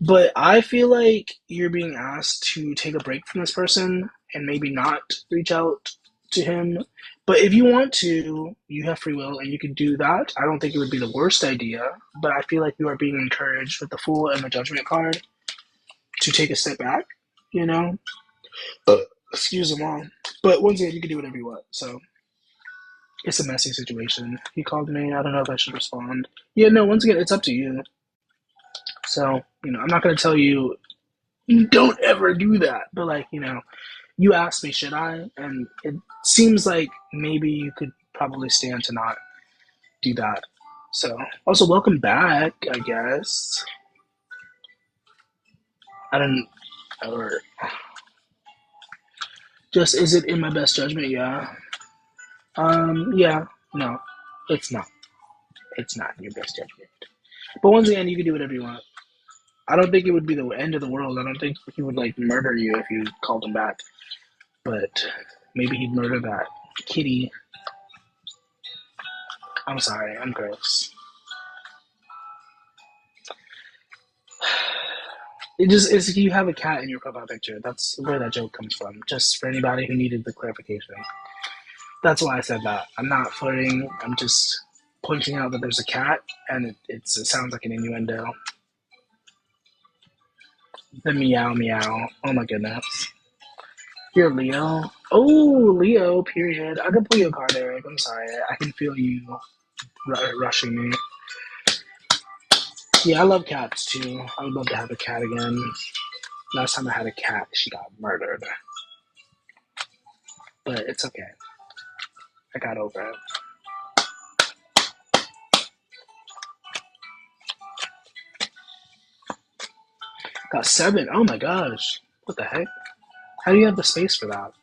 But I feel like you're being asked to take a break from this person and maybe not reach out to him. But if you want to, you have free will and you can do that. I don't think it would be the worst idea, but I feel like you are being encouraged with the Fool and the Judgment card to take a step back, you know? Excuse them all. But once again, you can do whatever you want. So it's a messy situation. He called me. I don't know if I should respond. Yeah, no, once again, it's up to you. So, I'm not going to tell you don't ever do that. But you asked me, should I? And it seems like maybe you could probably stand to not do that. So, also welcome back, I guess. I don't, or just is it in my best judgment? Yeah. Yeah. No, it's not. It's not in your best judgment. But once again, you can do whatever you want. I don't think it would be the end of the world. I don't think he would murder you if you called him back. But maybe he'd murder that kitty. I'm sorry, I'm gross. It's you have a cat in your profile picture. That's where that joke comes from. Just for anybody who needed the clarification. That's why I said that. I'm not flirting. I'm just pointing out that there's a cat, and it sounds like an innuendo. The meow meow. Oh my goodness. You're Leo. Oh, Leo. Period. I can pull you a card, Eric. I'm sorry. I can feel you rushing me. Yeah, I love cats too. I would love to have a cat again. Last time I had a cat, she got murdered. But it's okay. I got over it. Got 7. Oh my gosh. What the heck? How do you have the space for that?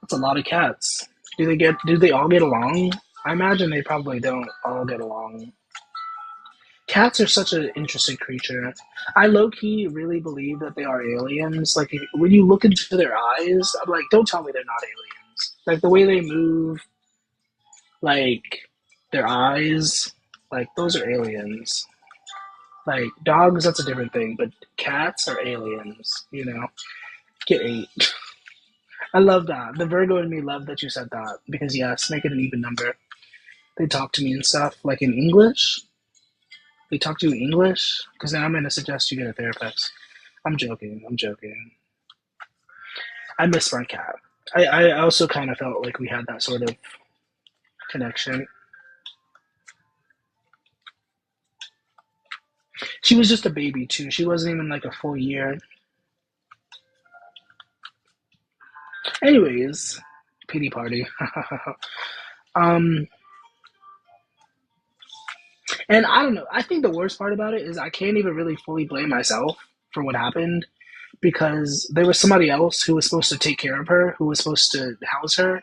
That's a lot of cats. Do they all get along? I imagine they probably don't all get along. Cats are such an interesting creature. I low-key really believe that they are aliens. When you look into their eyes, I'm like, don't tell me they're not aliens. The way they move, their eyes, those are aliens. Dogs, that's a different thing, but cats are aliens. Get 8. I love that. The Virgo in me loved that you said that because yes, make it an even number. They talk to me and stuff in English. They talk to you in English because now I'm gonna suggest you get a therapist. I'm joking. I'm joking. I miss my cat. I also kind of felt like we had that sort of connection. She was just a baby too. She wasn't even a full year. Anyways, pity party. Um, and I don't know. I think the worst part about it is I can't even really fully blame myself for what happened because there was somebody else who was supposed to take care of her, who was supposed to house her,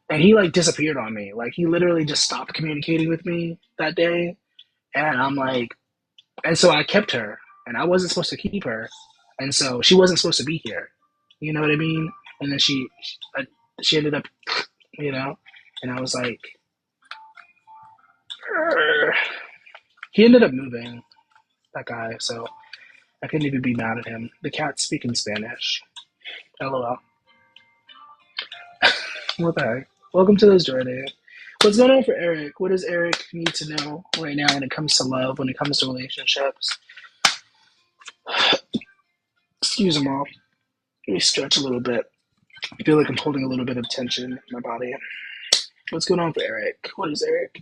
and he like disappeared on me. Like he literally just stopped communicating with me that day, and I'm like, and so I kept her, and I wasn't supposed to keep her, and so she wasn't supposed to be here. You know what I mean? And then she ended up, you know, and I was like, "Urgh." He ended up moving, that guy, so I couldn't even be mad at him. The cat's speaking Spanish. LOL. What the heck? Welcome to this journey. What's going on for Eric? What does Eric need to know right now when it comes to love, when it comes to relationships? Excuse him all. Let me stretch a little bit. I feel like I'm holding a little bit of tension in my body. What's going on for Eric? What does Eric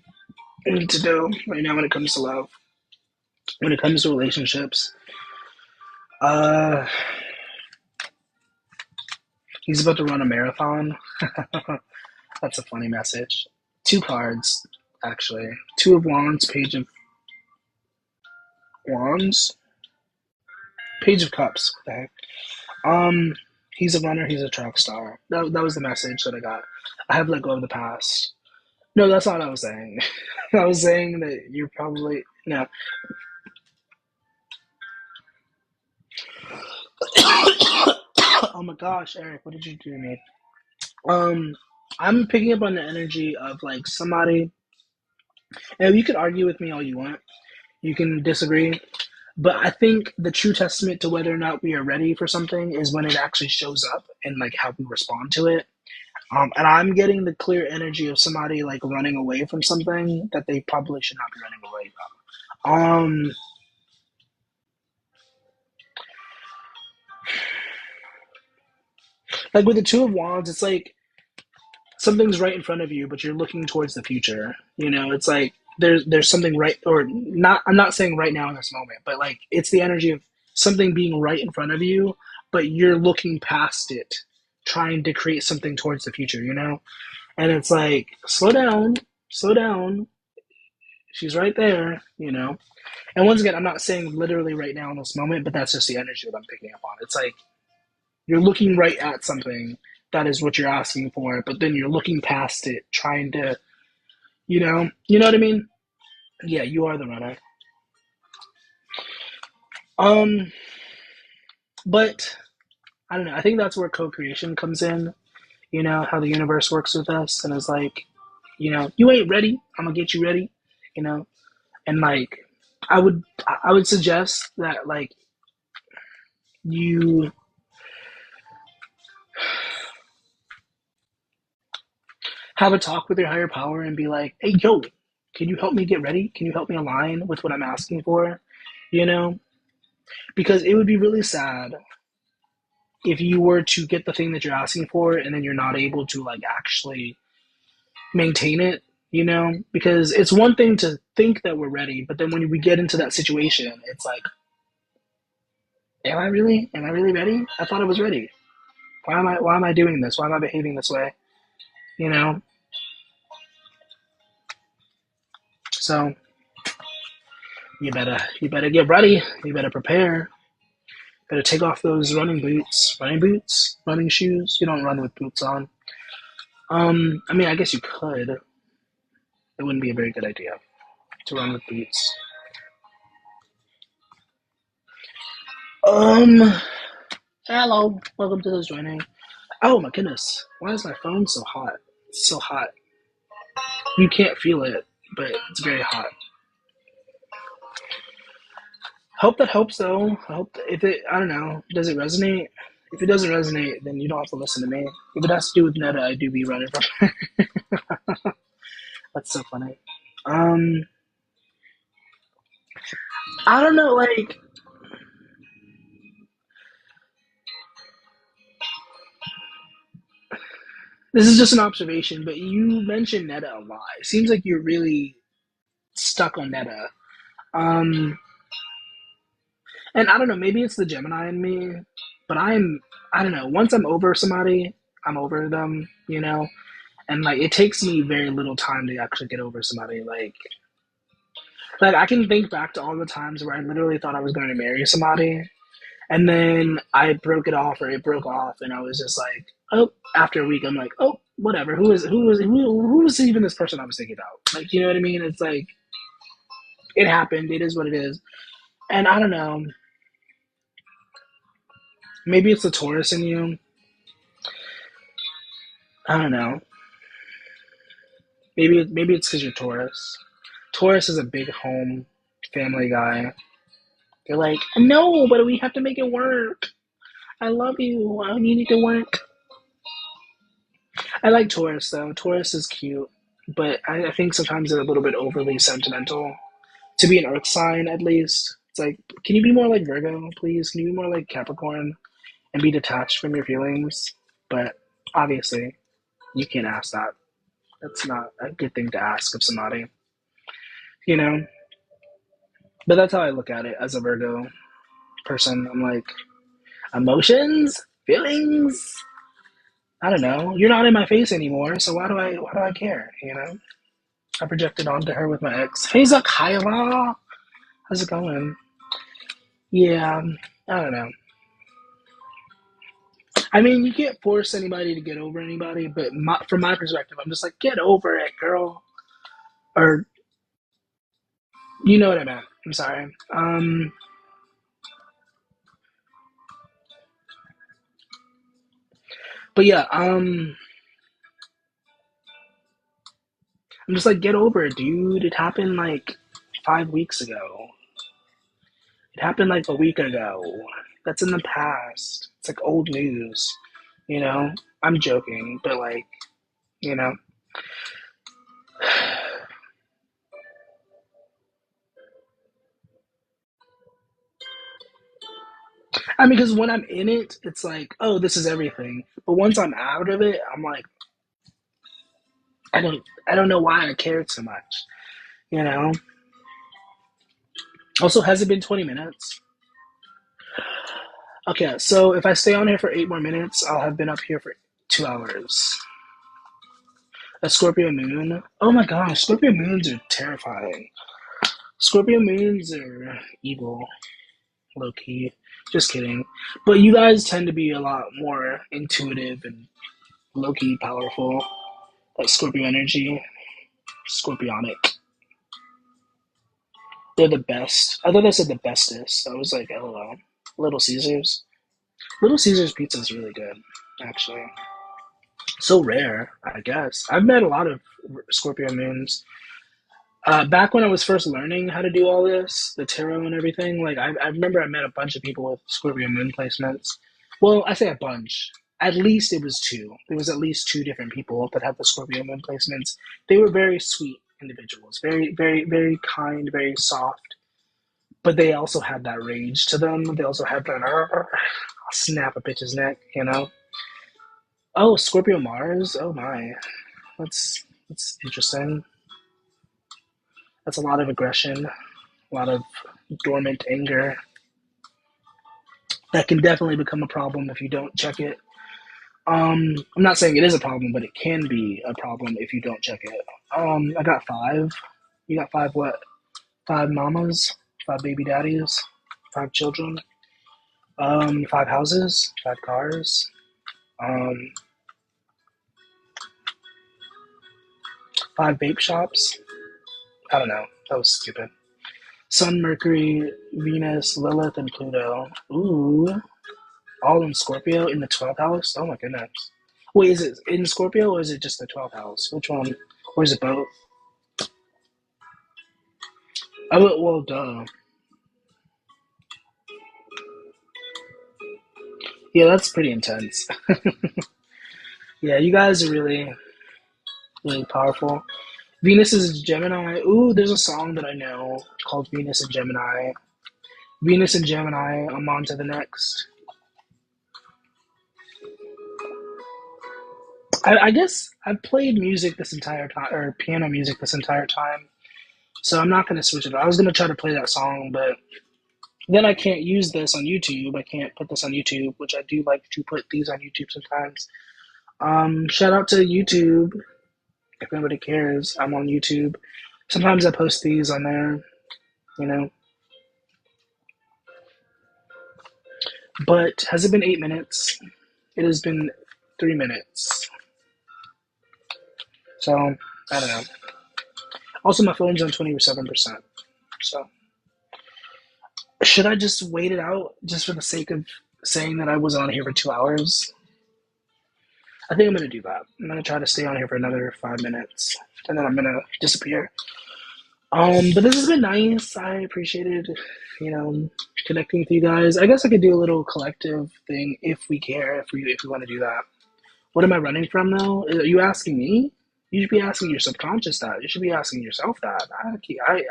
need to know right now when it comes to love? When it comes to relationships? Uh, he's about to run a marathon. That's a funny message. Two cards, actually. Two of Wands, Page of Wands, Page of Cups. What the heck? He's a runner. He's a track star. That was the message that I got. I have let go of the past. No, that's not what I was saying. I was saying that you're probably no. Oh my gosh, Eric, what did you do to me? Um, I'm picking up on the energy of like somebody, and you can argue with me all you want. You can disagree, but I think the true testament to whether or not we are ready for something is when it actually shows up and like how we respond to it. And I'm getting the clear energy of somebody like running away from something that they probably should not be running away from. Like with the Two of Wands, it's like something's right in front of you, but you're looking towards the future. You know, it's like there's something right or not. I'm not saying right now in this moment, but like it's the energy of something being right in front of you, but you're looking past it, trying to create something towards the future. You know, and it's like slow down, slow down. She's right there. You know, and once again, I'm not saying literally right now in this moment, but that's just the energy that I'm picking up on. It's like you're looking right at something that is what you're asking for, but then you're looking past it, trying to, you know what I mean? Yeah, you are the runner. Um, but I don't know. I think that's where co-creation comes in. You know how the universe works with us, and it's like, you ain't ready. I'm gonna get you ready. You know, and like, I would suggest that like you have a talk with your higher power and be like, hey, yo, can you help me get ready? Can you help me align with what I'm asking for? You know, because it would be really sad if you were to get the thing that you're asking for and then you're not able to like actually maintain it, because it's one thing to think that we're ready, but then when we get into that situation, it's like, am I really ready? I thought I was ready. Why am I doing this? Why am I behaving this way? You know? So you better get ready. You better prepare. Better take off those running shoes. You don't run with boots on. I mean, I guess you could. It wouldn't be a very good idea to run with boots. Um, Hello, welcome to this joining. Oh my goodness, why is my phone so hot? It's so hot. You can't feel it, but it's very hot. Hope that helps though. I hope that if it, I don't know, does it resonate? If it doesn't resonate, then you don't have to listen to me. If it has to do with Netta, I do be running from. That's so funny. Um, I don't know, like this is just an observation, but you mentioned Netta a lot. It seems like you're really stuck on Netta. Um, and I don't know, maybe it's the Gemini in me, but I don't know, once I'm over somebody, I'm over them, And like it takes me very little time to actually get over somebody. Like I can think back to all the times where I literally thought I was going to marry somebody, and then I broke it off or it broke off, and I was just like, oh, after a week, I'm like, oh, whatever. Who was even this person I was thinking about? Like, you know what I mean? It's like it happened. It is what it is. And I don't know. Maybe it's the Taurus in you. I don't know. Maybe it's because you're Taurus. Taurus is a big home family guy. They're like, no, but we have to make it work. I love you. I need it to work. I like Taurus though. Taurus is cute, but I think sometimes they're a little bit overly sentimental. To be an Earth sign, at least, it's like, can you be more like Virgo, please? Can you be more like Capricorn and be detached from your feelings? But obviously, you can't ask that. That's not a good thing to ask of somebody, you know. But that's how I look at it as a Virgo person. I'm like, emotions, feelings. I don't know. You're not in my face anymore, so why do I care? You know. I projected onto her with my ex. Hey, Zakayla, how's it going? Yeah, I don't know. I mean, you can't force anybody to get over anybody, but from my perspective, I'm just like, get over it, girl. Or you know what I meant. I'm sorry. But yeah, I'm just like, get over it, dude. It happened like 5 weeks ago. It happened like a week ago. That's in the past. It's like old news. You know, I'm joking, but like, you know, I mean, because when I'm in it, it's like, oh, this is everything. But once I'm out of it, I'm like, I don't know why I cared so much. You know. Also, has it been 20 minutes? Okay, so if I stay on here for 8 more minutes, I'll have been up here for 2 hours. A Scorpio moon. Oh my gosh, Scorpio moons are terrifying. Scorpio moons are evil, low key. Just kidding. But you guys tend to be a lot more intuitive and low key powerful. Like Scorpio energy, Scorpionic. They're the best. I thought I said the bestest. I was like, LOL. Little Caesars. Little Caesars pizza is really good, actually. So rare, I guess. I've met a lot of Scorpio moons. Back when I was first learning how to do all this, the tarot and everything, like I remember I met a bunch of people with Scorpio moon placements. Well, I say a bunch. At least it was two. There was at least two different people that had the Scorpio moon placements. They were very sweet individuals, very, very, very kind, very soft. But they also had that rage to them. They also had that snap a bitch's neck, you know. Oh, Scorpio Mars. Oh my, that's interesting. That's a lot of aggression, a lot of dormant anger that can definitely become a problem if you don't check it. I'm not saying it is a problem, but it can be a problem if you don't check it. I got five. You got five what? Five mamas, five baby daddies, five children, five houses, five cars, um, five vape shops. I don't know. That was stupid. Sun, Mercury, Venus, Lilith, and Pluto. Ooh, all in Scorpio in the 12th house? Oh my goodness. Wait, is it in Scorpio or is it just the 12th house? Which one? Or is it both? Oh, well, duh. Yeah, that's pretty intense. Yeah, you guys are really, really powerful. Venus is Gemini. Ooh, there's a song that I know called Venus and Gemini. Venus and Gemini, I'm on to the next. I guess I've played music this entire time, or piano music this entire time, so I'm not going to switch it. I was going to try to play that song, but then I can't use this on YouTube. I can't put this on YouTube, which I do like to put these on YouTube sometimes. Shout out to YouTube. If anybody cares, I'm on YouTube. Sometimes I post these on there, you know. But has it been 8 minutes? It has been 3 minutes. So I don't know. Also, my phone's on 27%. So should I just wait it out just for the sake of saying that I was on here for 2 hours? I think I'm gonna do that. I'm gonna try to stay on here for another 5 minutes, and then I'm gonna disappear. But this has been nice. I appreciated, you know, connecting with you guys. I guess I could do a little collective thing if we care, if we want to do that. What am I running from though? Are you asking me? You should be asking your subconscious that. You should be asking yourself that.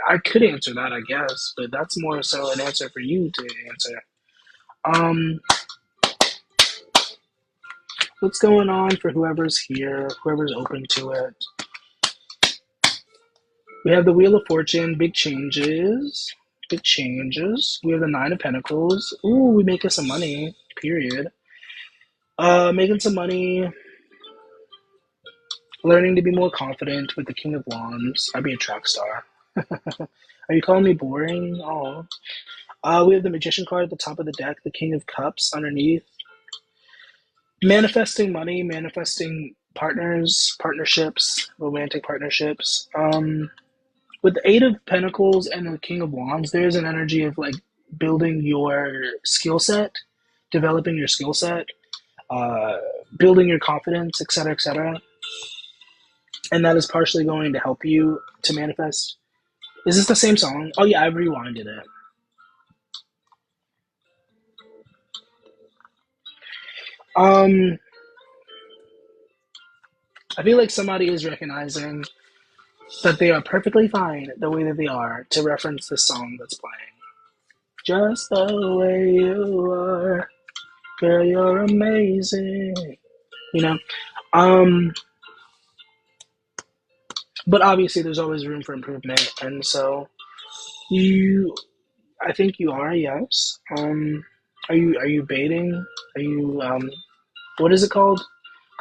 I could answer that, I guess, but that's more so an answer for you to answer. Um, what's going on for whoever's here, whoever's open to it? We have the Wheel of Fortune, big changes. Big changes. We have the Nine of Pentacles. Ooh, we making some money. Period. Making some money. Learning to be more confident with the King of Wands. I'd be a track star. Are you calling me boring? Oh. We have the Magician card at the top of the deck, the King of Cups underneath. Manifesting money, manifesting partners, partnerships, romantic partnerships. With the Eight of Pentacles and the King of Wands, there's an energy of like building your skill set, developing your skill set, uh, building your confidence, etc., etc. And that is partially going to help you to manifest. Is this the same song? Oh yeah, I've rewinded it. Um, I feel like somebody is recognizing that they are perfectly fine the way that they are to reference the song that's playing. Just the way you are, girl, you're amazing. You know, um, but obviously there's always room for improvement, and so you, I think you are, yes. Are you baiting? Are you what is it called?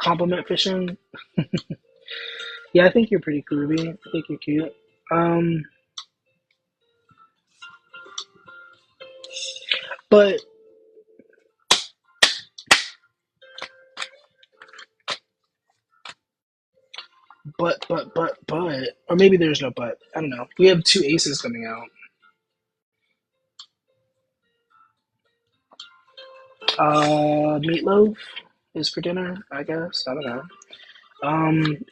Compliment fishing? Yeah, I think you're pretty groovy. I think you're cute. Um, but but, or maybe there's no but. I don't know. We have two aces coming out. Meatloaf is for dinner, I guess. I don't know.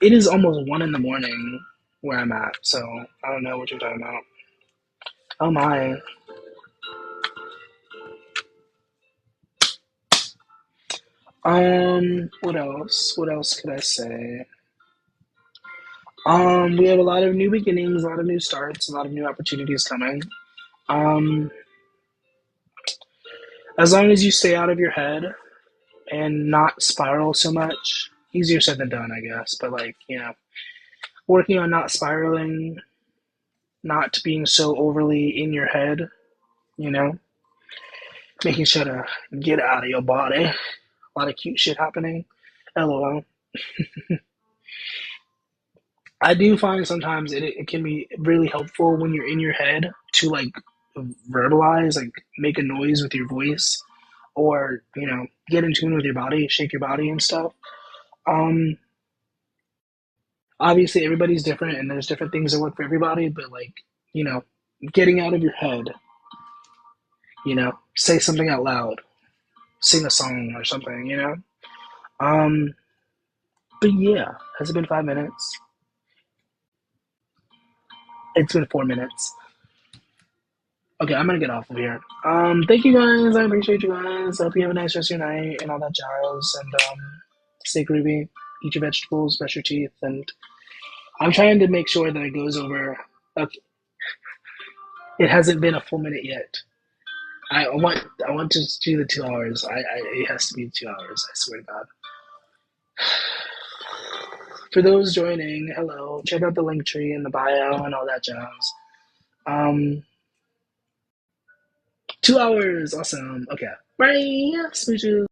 It is almost 1 in the morning where I'm at, so I don't know what you're talking about. Oh my. What else? What else could I say? We have a lot of new beginnings, a lot of new starts, a lot of new opportunities coming. Um, as long as you stay out of your head and not spiral so much, easier said than done, I guess. But like, working on not spiraling, not being so overly in your head, you know, making sure to get out of your body. A lot of cute shit happening. LOL. I do find sometimes it can be really helpful when you're in your head to like verbalize, like make a noise with your voice, or get in tune with your body, shake your body and stuff. Um, Obviously everybody's different, and there's different things that work for everybody. But like you know, getting out of your head, say something out loud, sing a song or something. Um, but yeah, has it been 5 minutes? It's been 4 minutes. Okay, I'm gonna get off of here. Thank you guys. I appreciate you guys. I hope you have a nice rest of your night and all that jazz. And stay groovy. Eat your vegetables, brush your teeth, and I'm trying to make sure that it goes over. Okay, it hasn't been a full minute yet. I want to do the 2 hours. It has to be 2 hours. I swear to God. For those joining, hello. Check out the link tree in the bio and all that jazz. Um, 2 hours, awesome. Okay, bye, smooches.